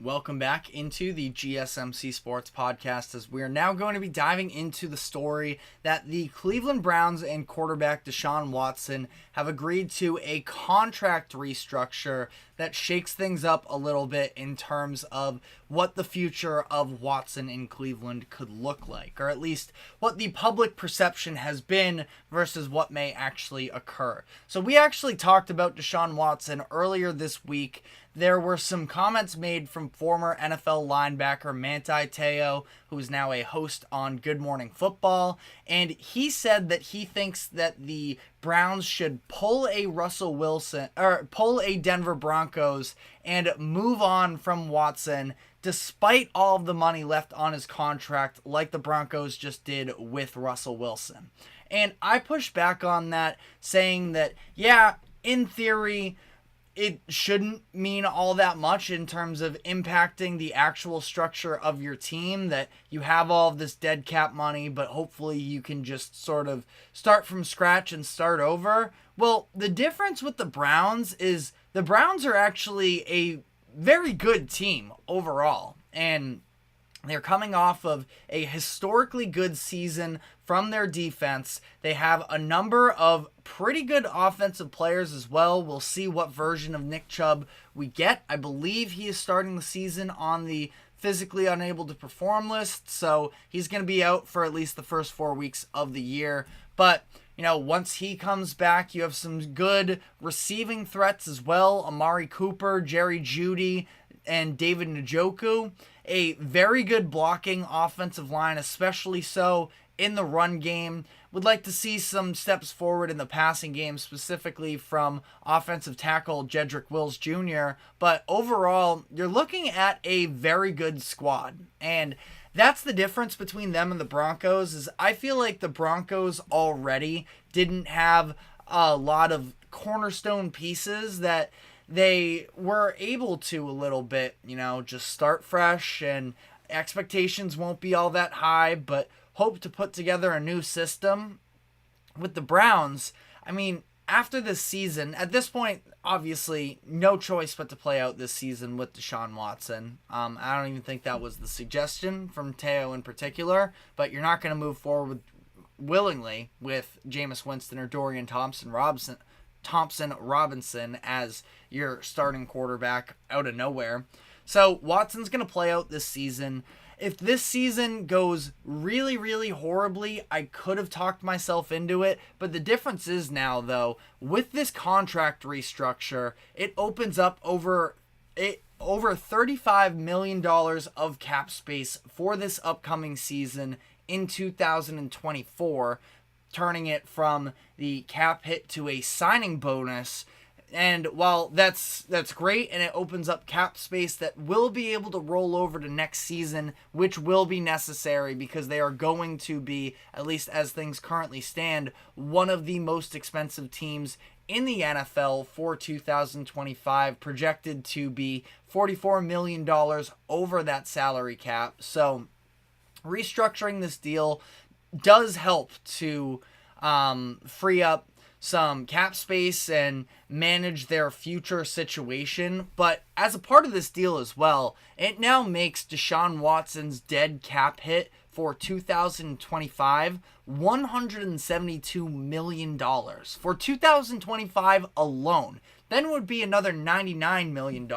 Welcome back into the GSMC Sports Podcast, as we are now going to be diving into the story that the Cleveland Browns and quarterback Deshaun Watson have agreed to a contract restructure that shakes things up a little bit in terms of what the future of Watson in Cleveland could look like, or at least what the public perception has been versus what may actually occur. So we actually talked about Deshaun Watson earlier this week. There were some comments made from former NFL linebacker Manti Te'o, who is now a host on Good Morning Football, and he said that he thinks that the Browns should pull a Denver Broncos and move on from Watson despite all of the money left on his contract, like the Broncos just did with Russell Wilson. And I pushed back on that, saying that, yeah, in theory, it shouldn't mean all that much in terms of impacting the actual structure of your team, that you have all of this dead cap money, but hopefully you can just sort of start from scratch and start over. Well, the difference with the Browns is the Browns are actually a very good team overall, and they're coming off of a historically good season from their defense. They have a number of pretty good offensive players as well. We'll see what version of Nick Chubb we get. I believe he is starting the season on the physically unable to perform list, so he's going to be out for at least the first 4 weeks of the year. But, once he comes back, you have some good receiving threats as well. Amari Cooper, Jerry Jeudy, and David Njoku. A very good blocking offensive line, especially so in the run game. Would like to see some steps forward in the passing game, specifically from offensive tackle Jedrick Wills Jr. But overall, you're looking at a very good squad. And that's the difference between them and the Broncos, is I feel like the Broncos already didn't have a lot of cornerstone pieces that they were able to a little bit, just start fresh, and expectations won't be all that high, but hope to put together a new system. With the Browns, after this season, at this point, obviously, no choice but to play out this season with Deshaun Watson. I don't even think that was the suggestion from Te'o in particular, but you're not going to move forward willingly with Jameis Winston or Dorian Thompson Robinson as your starting quarterback out of nowhere. So Watson's going to play out this season. If this season goes really, really horribly, I could have talked myself into it. But the difference is now, though, with this contract restructure, it opens up over $35 million of cap space for this upcoming season in 2024, turning it from the cap hit to a signing bonus. And while that's great, and it opens up cap space that will be able to roll over to next season, which will be necessary because they are going to be, at least as things currently stand, one of the most expensive teams in the NFL for 2025, projected to be $44 million over that salary cap. So restructuring this deal does help to free up some cap space and manage their future situation. But as a part of this deal as well, it now makes Deshaun Watson's dead cap hit for 2025 $172 million for 2025 alone. Then would be another $99 million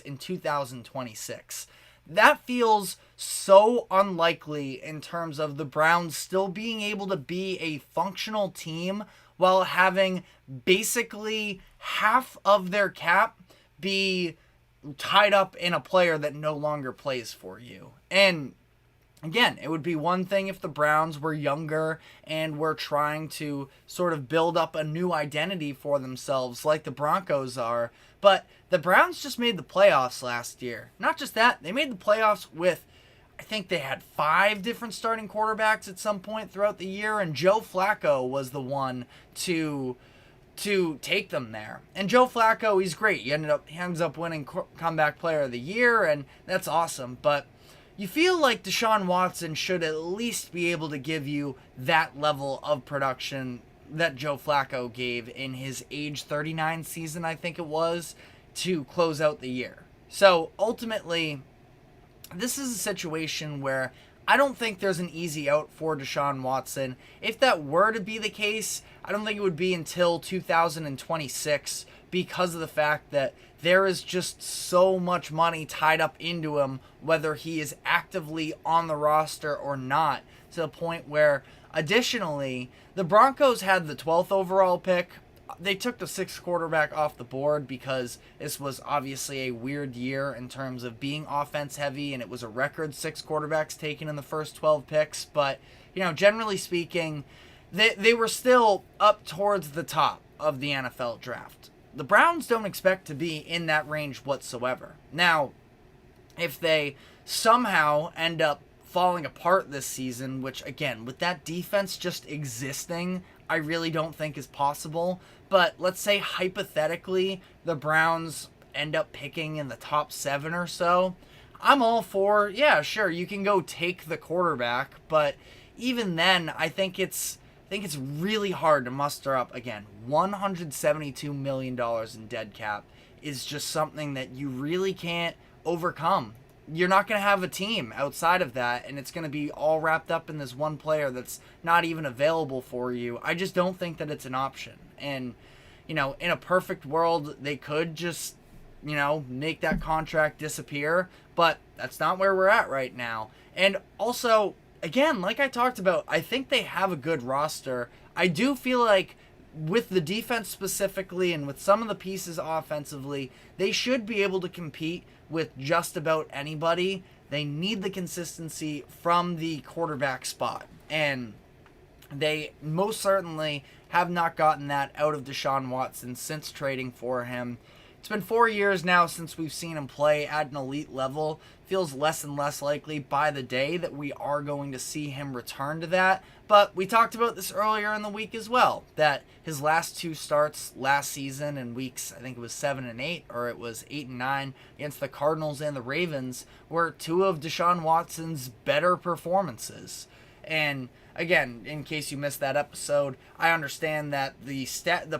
in 2026. That feels so unlikely in terms of the Browns still being able to be a functional team while having basically half of their cap be tied up in a player that no longer plays for you. And again, it would be one thing if the Browns were younger and were trying to sort of build up a new identity for themselves like the Broncos are. But the Browns just made the playoffs last year. Not just that, they made the playoffs with, I think they had 5 different starting quarterbacks at some point throughout the year, and Joe Flacco was the one to take them there. And Joe Flacco, he's great. He ends up winning Comeback Player of the Year, and that's awesome. But you feel like Deshaun Watson should at least be able to give you that level of production that Joe Flacco gave in his age 39 season, I think it was, to close out the year. So ultimately, this is a situation where I don't think there's an easy out for Deshaun Watson. If that were to be the case, I don't think it would be until 2026 because of the fact that there is just so much money tied up into him, whether he is actively on the roster or not, to the point where, additionally, the Broncos had the 12th overall pick. They took the 6th quarterback off the board because this was obviously a weird year in terms of being offense heavy, and it was a record 6 quarterbacks taken in the first 12 picks. But, generally speaking, they were still up towards the top of the NFL draft. The Browns don't expect to be in that range whatsoever. Now, if they somehow end up falling apart this season, which, again, with that defense just existing, I really don't think is possible. But let's say hypothetically the Browns end up picking in the top 7 or so. I'm all for, yeah, sure, you can go take the quarterback, but even then, I think it's really hard to muster up. Again, $172 million in dead cap is just something that you really can't overcome. You're not going to have a team outside of that, and it's going to be all wrapped up in this one player that's not even available for you. I just don't think that it's an option. And, in a perfect world, they could just, make that contract disappear, but that's not where we're at right now. And also, again, like I talked about, I think they have a good roster. I do feel like with the defense specifically and with some of the pieces offensively, they should be able to compete with just about anybody. They need the consistency from the quarterback spot, and they most certainly have not gotten that out of Deshaun Watson since trading for him. It's been 4 years now since we've seen him play at an elite level. Feels less and less likely by the day that we are going to see him return to that. But we talked about this earlier in the week as well, that his last 2 starts last season in weeks, I think it was 7 and 8, or it was 8 and 9, against the Cardinals and the Ravens, were 2 of Deshaun Watson's better performances. And again, in case you missed that episode, I understand that the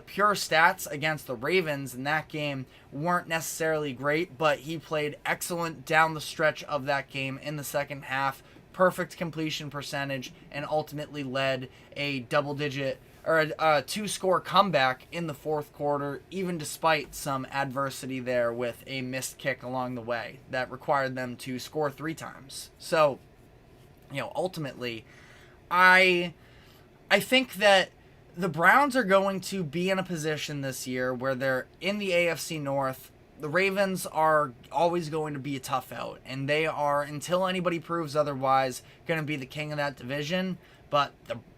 pure stats against the Ravens in that game weren't necessarily great, but he played excellent down the stretch of that game in the second half, perfect completion percentage, and ultimately led a double-digit or a 2-score comeback in the fourth quarter, even despite some adversity there with a missed kick along the way that required them to score 3 times. So, ultimately, I think that the Browns are going to be in a position this year where they're in the AFC North. The Ravens are always going to be a tough out, and they are, until anybody proves otherwise, going to be the king of that division. But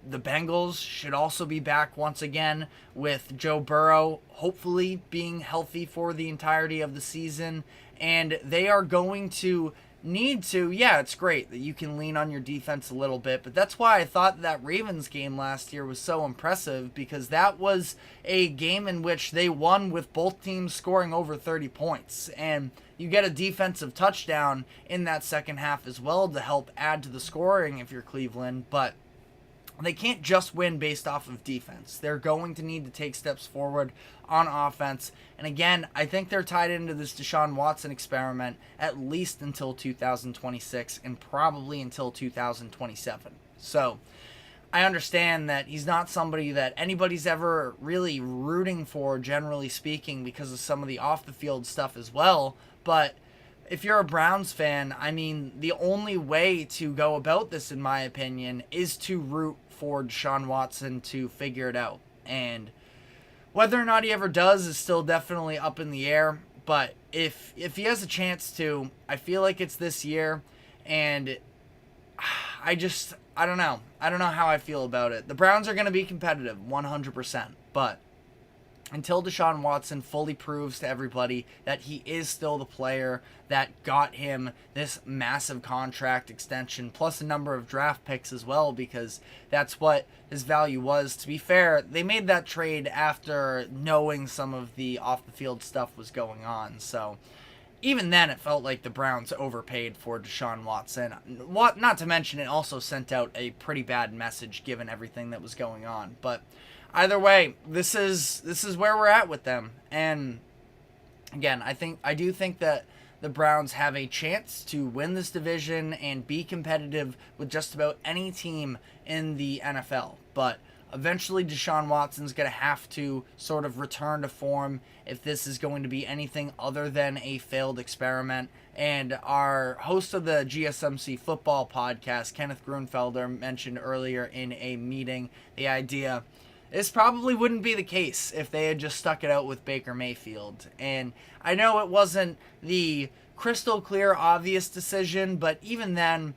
the Bengals should also be back once again, with Joe Burrow hopefully being healthy for the entirety of the season, and they are going to need to, it's great that you can lean on your defense a little bit, but that's why I thought that Ravens game last year was so impressive, because that was a game in which they won with both teams scoring over 30 points, and you get a defensive touchdown in that second half as well to help add to the scoring if you're Cleveland. But they can't just win based off of defense. They're going to need to take steps forward on offense. And again, I think they're tied into this Deshaun Watson experiment at least until 2026 and probably until 2027. So I understand that he's not somebody that anybody's ever really rooting for, generally speaking, because of some of the off-the-field stuff as well. But if you're a Browns fan, I mean, the only way to go about this, in my opinion, is to root for Deshaun Watson to figure it out. And whether or not he ever does is still definitely up in the air. But if he has a chance to, I feel like it's this year. And I don't know. I don't know how I feel about it. The Browns are going to be competitive, 100%. But until Deshaun Watson fully proves to everybody that he is still the player that got him this massive contract extension, plus a number of draft picks as well, because that's what his value was. To be fair, they made that trade after knowing some of the off-the-field stuff was going on. So even then, it felt like the Browns overpaid for Deshaun Watson. Not to mention, it also sent out a pretty bad message given everything that was going on. But either way, this is where we're at with them. And again, I do think that the Browns have a chance to win this division and be competitive with just about any team in the NFL. But eventually Deshaun Watson's going to have to sort of return to form if this is going to be anything other than a failed experiment. And our host of the GSMC football podcast, Kenneth Grunfelder, mentioned earlier in a meeting the idea this probably wouldn't be the case if they had just stuck it out with Baker Mayfield. And I know it wasn't the crystal clear, obvious decision, but even then,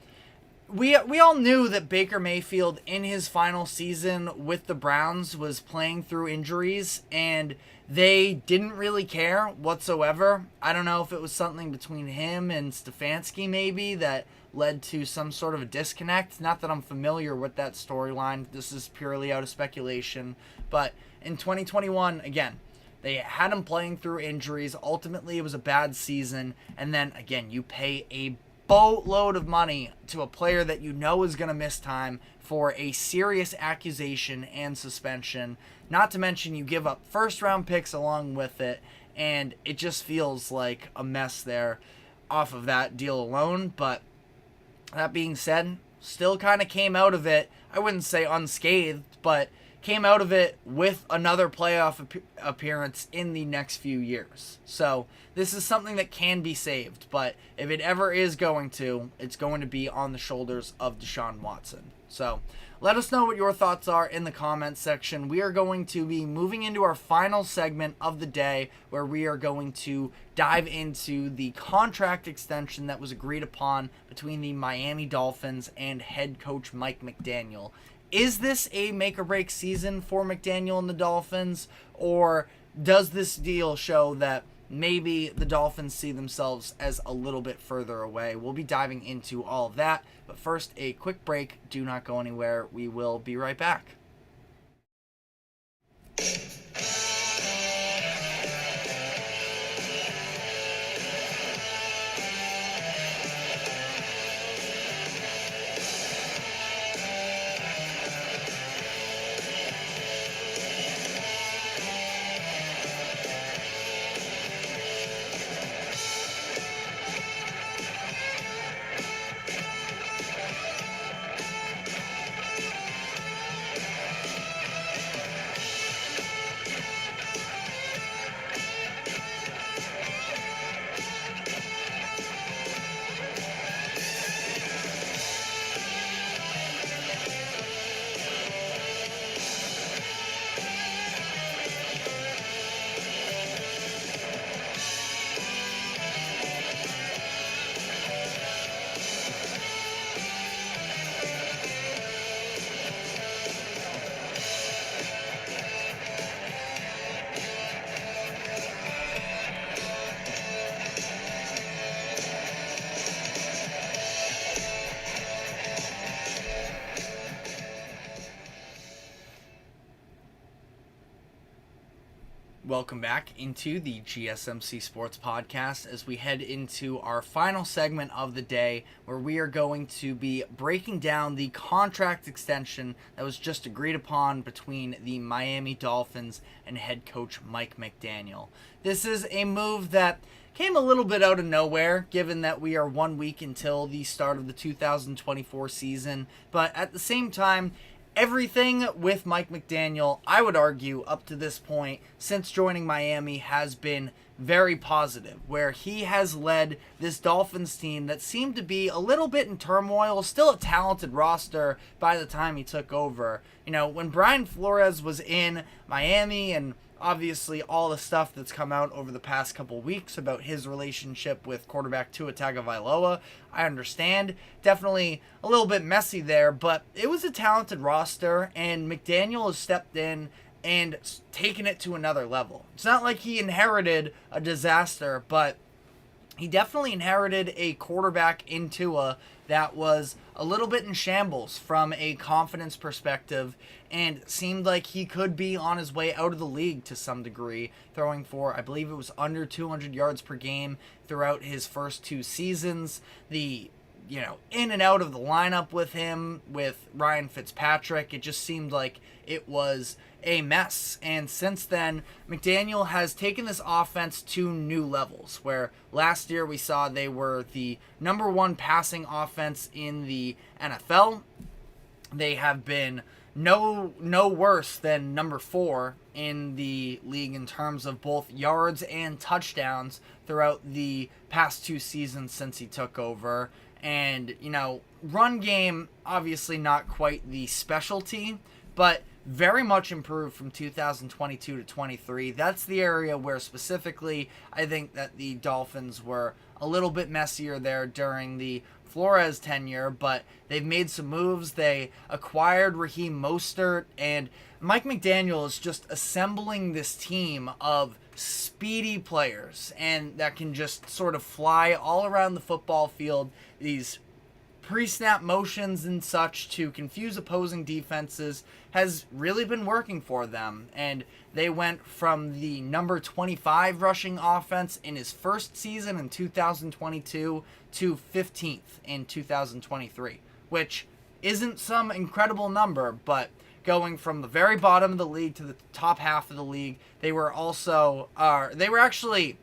we all knew that Baker Mayfield in his final season with the Browns was playing through injuries, and they didn't really care whatsoever. I don't know if it was something between him and Stefanski maybe that led to some sort of a disconnect. Not that I'm familiar with that storyline. This is purely out of speculation. But in 2021, again, they had him playing through injuries. Ultimately, it was a bad season. And then, again, you pay a boatload of money to a player that you know is going to miss time for a serious accusation and suspension. Not to mention you give up first-round picks along with it. And it just feels like a mess there off of that deal alone. But that being said, still kind of came out of it, I wouldn't say unscathed, but came out of it with another playoff appearance in the next few years. So this is something that can be saved, but if it ever is going to, it's going to be on the shoulders of Deshaun Watson. So let us know what your thoughts are in the comments section. We are going to be moving into our final segment of the day where we are going to dive into the contract extension that was agreed upon between the Miami Dolphins and head coach Mike McDaniel. Is this a make or break season for McDaniel and the Dolphins, or does this deal show that maybe the Dolphins see themselves as a little bit further away? We'll be diving into all of that, but first a quick break. Do not go anywhere. We will be right back. Welcome back into the GSMC Sports Podcast as we head into our final segment of the day where we are going to be breaking down the contract extension that was just agreed upon between the Miami Dolphins and head coach Mike McDaniel. This is a move that came a little bit out of nowhere given that we are 1 week until the start of the 2024 season, but at the same time, everything with Mike McDaniel, I would argue, up to this point, since joining Miami, has been very positive, where he has led this Dolphins team that seemed to be a little bit in turmoil, still a talented roster by the time he took over. You know, when Brian Flores was in Miami, and obviously all the stuff that's come out over the past couple weeks about his relationship with quarterback Tua Tagovailoa, I understand. Definitely a little bit messy there, but it was a talented roster, and McDaniel has stepped in and taken it to another level. It's not like he inherited a disaster, but he definitely inherited a quarterback in Tua that was a little bit in shambles from a confidence perspective and seemed like he could be on his way out of the league to some degree, throwing for, I believe it was under 200 yards per game throughout his first two seasons. The in and out of the lineup with him, with Ryan Fitzpatrick. It just seemed like it was a mess. And since then, McDaniel has taken this offense to new levels, where last year we saw they were the number one passing offense in the NFL. They have been no worse than number 4 in the league in terms of both yards and touchdowns throughout the past 2 seasons since he took over. And, run game, obviously not quite the specialty, but very much improved from 2022 to 23. That's the area where specifically I think that the Dolphins were a little bit messier there during the Flores tenure, but they've made some moves. They acquired Raheem Mostert, and Mike McDaniel is just assembling this team of speedy players and that can just sort of fly all around the football field, these pre-snap motions and such to confuse opposing defenses has really been working for them. And they went from the number 25 rushing offense in his first season in 2022 to 15th in 2023, which isn't some incredible number, but going from the very bottom of the league to the top half of the league, they were actually,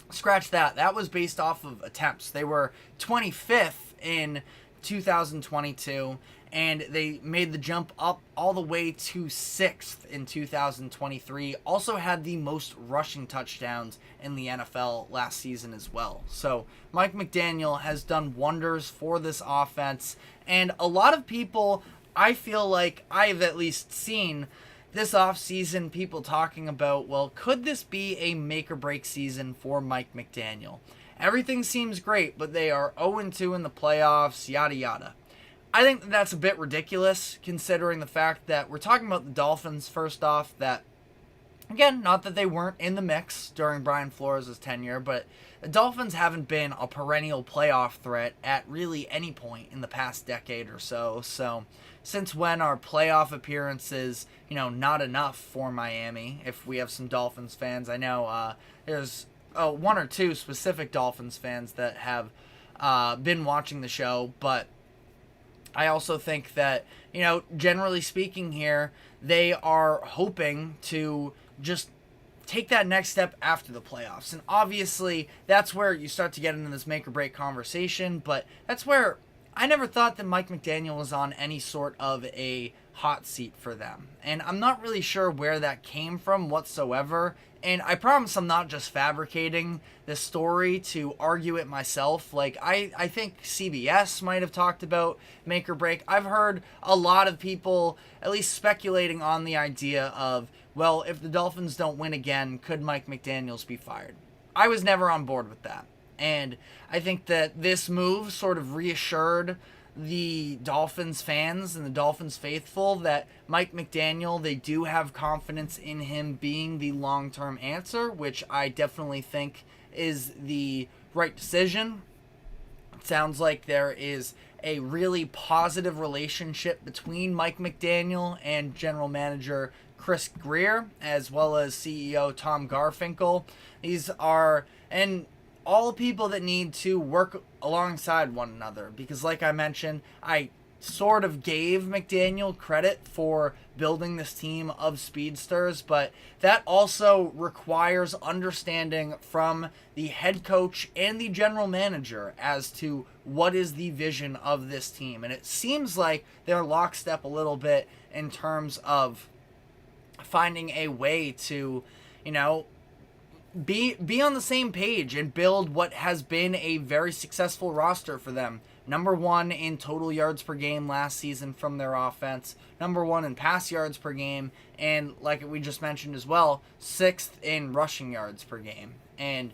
scratch that, that was based off of attempts. They were 25th in 2022, and they made the jump up all the way to 6th in 2023. Also had the most rushing touchdowns in the NFL last season as well. So Mike McDaniel has done wonders for this offense, and a lot of people, I feel like I've at least seen this offseason, people talking about, well, could this be a make or break season for Mike McDaniel? Everything seems great, but they are 0-2 in the playoffs, yada yada. I think that's a bit ridiculous, considering the fact that we're talking about the Dolphins, first off, that, again, not that they weren't in the mix during Brian Flores' tenure, but the Dolphins haven't been a perennial playoff threat at really any point in the past decade or so. So since when are playoff appearances, not enough for Miami? If we have some Dolphins fans, I know there's one or two specific Dolphins fans that have been watching the show, but I also think that, generally speaking here, they are hoping to just take that next step after the playoffs. And obviously, that's where you start to get into this make or break conversation, but that's where I never thought that Mike McDaniel was on any sort of a hot seat for them. And I'm not really sure where that came from whatsoever. And I promise I'm not just fabricating this story to argue it myself. Like, I think CBS might have talked about make or break. I've heard a lot of people at least speculating on the idea of, well, if the Dolphins don't win again, could Mike McDaniels be fired? I was never on board with that. And I think that this move sort of reassured the Dolphins fans and the Dolphins faithful that Mike McDaniel, they do have confidence in him being the long-term answer, which I definitely think is the right decision. It sounds like there is a really positive relationship between Mike McDaniel and general manager Chris Greer, as well as CEO Tom Garfinkel. These are all people that need to work alongside one another, because like I mentioned, I sort of gave McDaniel credit for building this team of speedsters, but that also requires understanding from the head coach and the general manager as to what is the vision of this team. And it seems like they're lockstep a little bit in terms of finding a way to, be on the same page and build what has been a very successful roster for them. Number 1 in total yards per game last season from their offense. Number 1 in pass yards per game. And like we just mentioned as well, 6th in rushing yards per game. And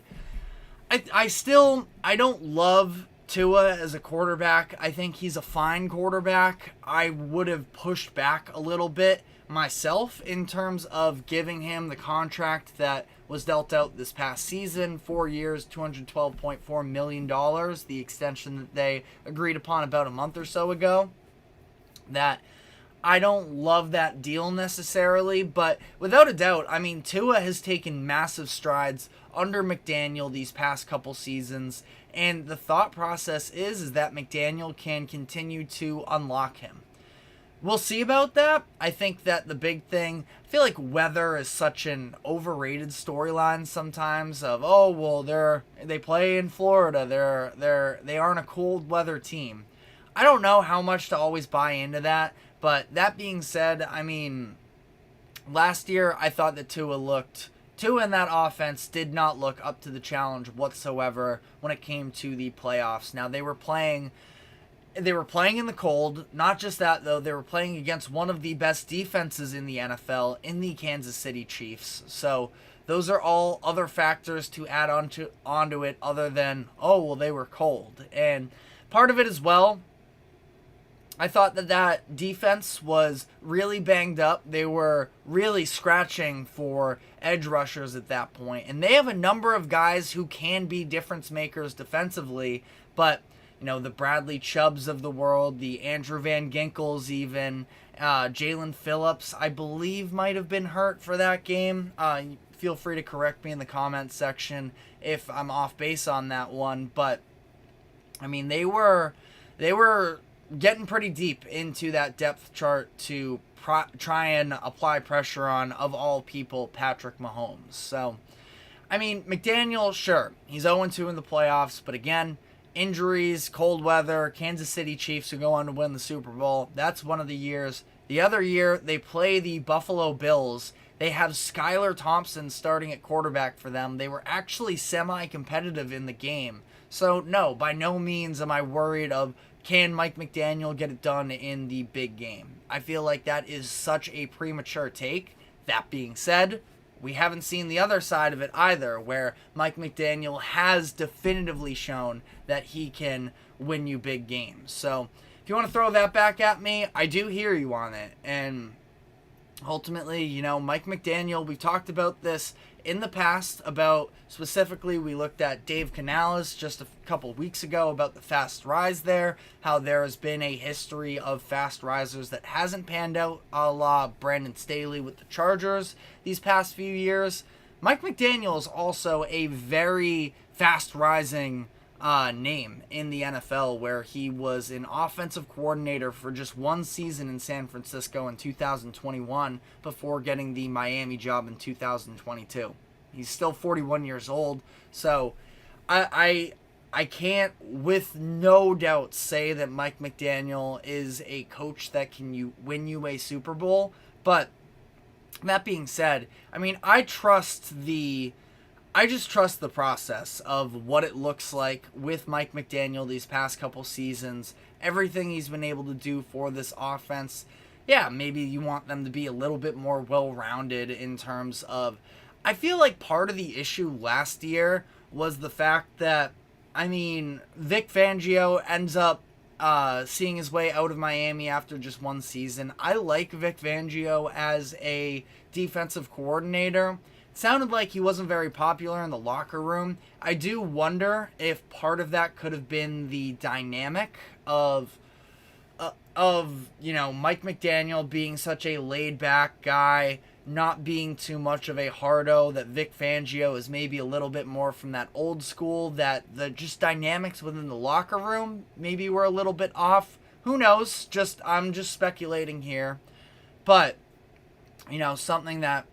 I don't love Tua as a quarterback. I think he's a fine quarterback. I would have pushed back a little bit myself in terms of giving him the contract that was dealt out this past season, 4 years, $212.4 million, the extension that they agreed upon about a month or so ago. That I don't love that deal necessarily, but without a doubt, I mean, Tua has taken massive strides under McDaniel these past couple seasons, and the thought process is that McDaniel can continue to unlock him. We'll see about that. I think that the big thing, I feel like weather is such an overrated storyline sometimes of, oh, well, they play in Florida. They aren't a cold weather team. I don't know how much to always buy into that, but that being said, I mean, last year I thought that Tua in that offense did not look up to the challenge whatsoever when it came to the playoffs. Now, they were playing in the cold. Not just that, though. They were playing against one of the best defenses in the NFL in the Kansas City Chiefs. So those are all other factors to add onto it other than, oh, well, they were cold. And part of it as well, I thought that defense was really banged up. They were really scratching for edge rushers at that point. And they have a number of guys who can be difference makers defensively, but the Bradley Chubbs of the world, the Andrew Van Ginkels even, Jalen Phillips, I believe, might have been hurt for that game. Feel free to correct me in the comments section if I'm off base on that one. But, I mean, they were getting pretty deep into that depth chart to try and apply pressure on, of all people, Patrick Mahomes. So, I mean, McDaniel, sure, he's 0-2 in the playoffs, but again, injuries, cold weather, Kansas City Chiefs who go on to win the Super Bowl. That's one of the years. The other year, they play the Buffalo Bills. They have Skylar Thompson starting at quarterback for them. They were actually semi-competitive in the game. So, no, by no means am I worried of, can Mike McDaniel get it done in the big game? I feel like that is such a premature take. That being said, we haven't seen the other side of it either, where Mike McDaniel has definitively shown that he can win you big games. So if you want to throw that back at me, I do hear you on it. And ultimately, Mike McDaniel, we've talked about this in the past about, specifically, we looked at Dave Canales just a couple weeks ago about the fast rise there, how there has been a history of fast risers that hasn't panned out, a la Brandon Staley with the Chargers these past few years. Mike McDaniel is also a very fast rising name in the NFL, where he was an offensive coordinator for just one season in San Francisco in 2021 before getting the Miami job in 2022. He's still 41 years old, so I can't with no doubt say that Mike McDaniel is a coach that can win you a Super Bowl, but that being said, I mean, I just trust the process of what it looks like with Mike McDaniel these past couple seasons, everything he's been able to do for this offense. Yeah, maybe you want them to be a little bit more well-rounded in terms of, I feel like part of the issue last year was the fact that, I mean, Vic Fangio ends up seeing his way out of Miami after just one season. I like Vic Fangio as a defensive coordinator. Sounded like he wasn't very popular in the locker room. I do wonder if part of that could have been the dynamic of Mike McDaniel being such a laid-back guy, not being too much of a hardo, that Vic Fangio is maybe a little bit more from that old school, that the just dynamics within the locker room maybe were a little bit off. Who knows? I'm just speculating here. But, something that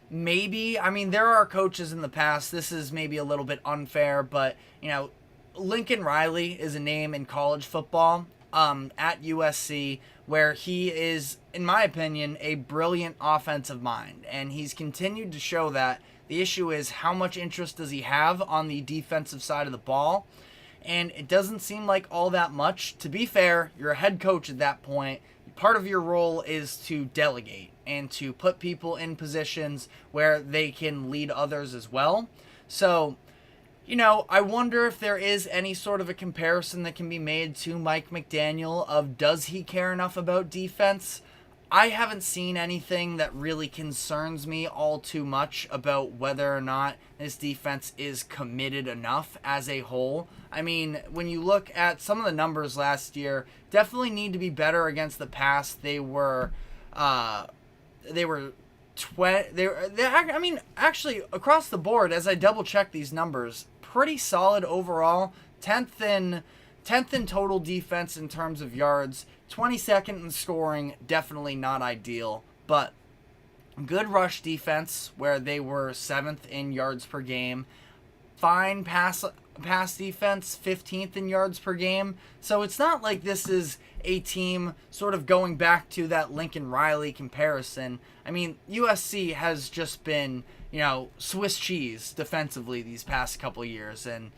maybe, I mean, there are coaches in the past, this is maybe a little bit unfair, but, Lincoln Riley is a name in college football at USC, where he is, in my opinion, a brilliant offensive mind, and he's continued to show that. The issue is, how much interest does he have on the defensive side of the ball? And it doesn't seem like all that much. To be fair, you're a head coach at that point. Part of your role is to delegate and to put people in positions where they can lead others as well. So, I wonder if there is any sort of a comparison that can be made to Mike McDaniel of, does he care enough about defense? I haven't seen anything that really concerns me all too much about whether or not this defense is committed enough as a whole. I mean, when you look at some of the numbers last year, definitely need to be better against the pass. They were actually across the board, as I double check these numbers, pretty solid overall. 10th in total defense in terms of yards, 22nd in scoring, definitely not ideal, but good rush defense where they were 7th in yards per game. Fine pass defense, 15th in yards per game. So it's not like this is a team sort of going back to that Lincoln Riley comparison. I mean, USC has just been, Swiss cheese defensively these past couple years, and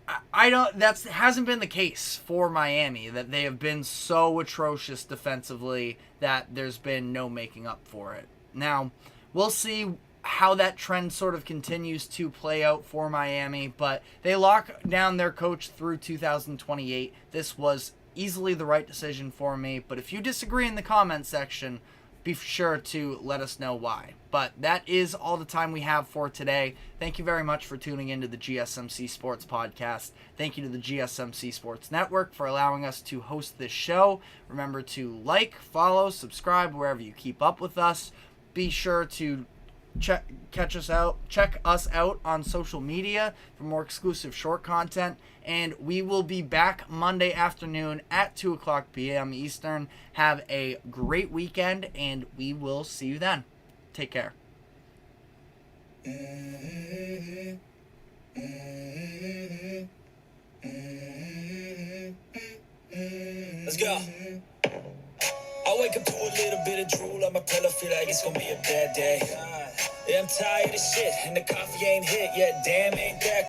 that hasn't been the case for Miami, that they have been so atrocious defensively that there's been no making up for it. Now, we'll see how that trend sort of continues to play out for Miami, but they lock down their coach through 2028. This was easily the right decision for me, but if you disagree in the comment section, be sure to let us know why. But that is all the time we have for today. Thank you very much for tuning into the GSMC Sports Podcast. Thank you to the GSMC Sports Network for allowing us to host this show. Remember to like, follow, subscribe wherever you keep up with us. Be sure to check us out on social media for more exclusive short content, and we will be back Monday afternoon at 2:00 p.m. Eastern. Have a great weekend, and we will see you then. Take care. Let's go. I wake up to a little bit of drool on my pillow, feel like it's gonna be a bad day. Yeah, I'm tired of shit, and the coffee ain't hit yet, damn, ain't that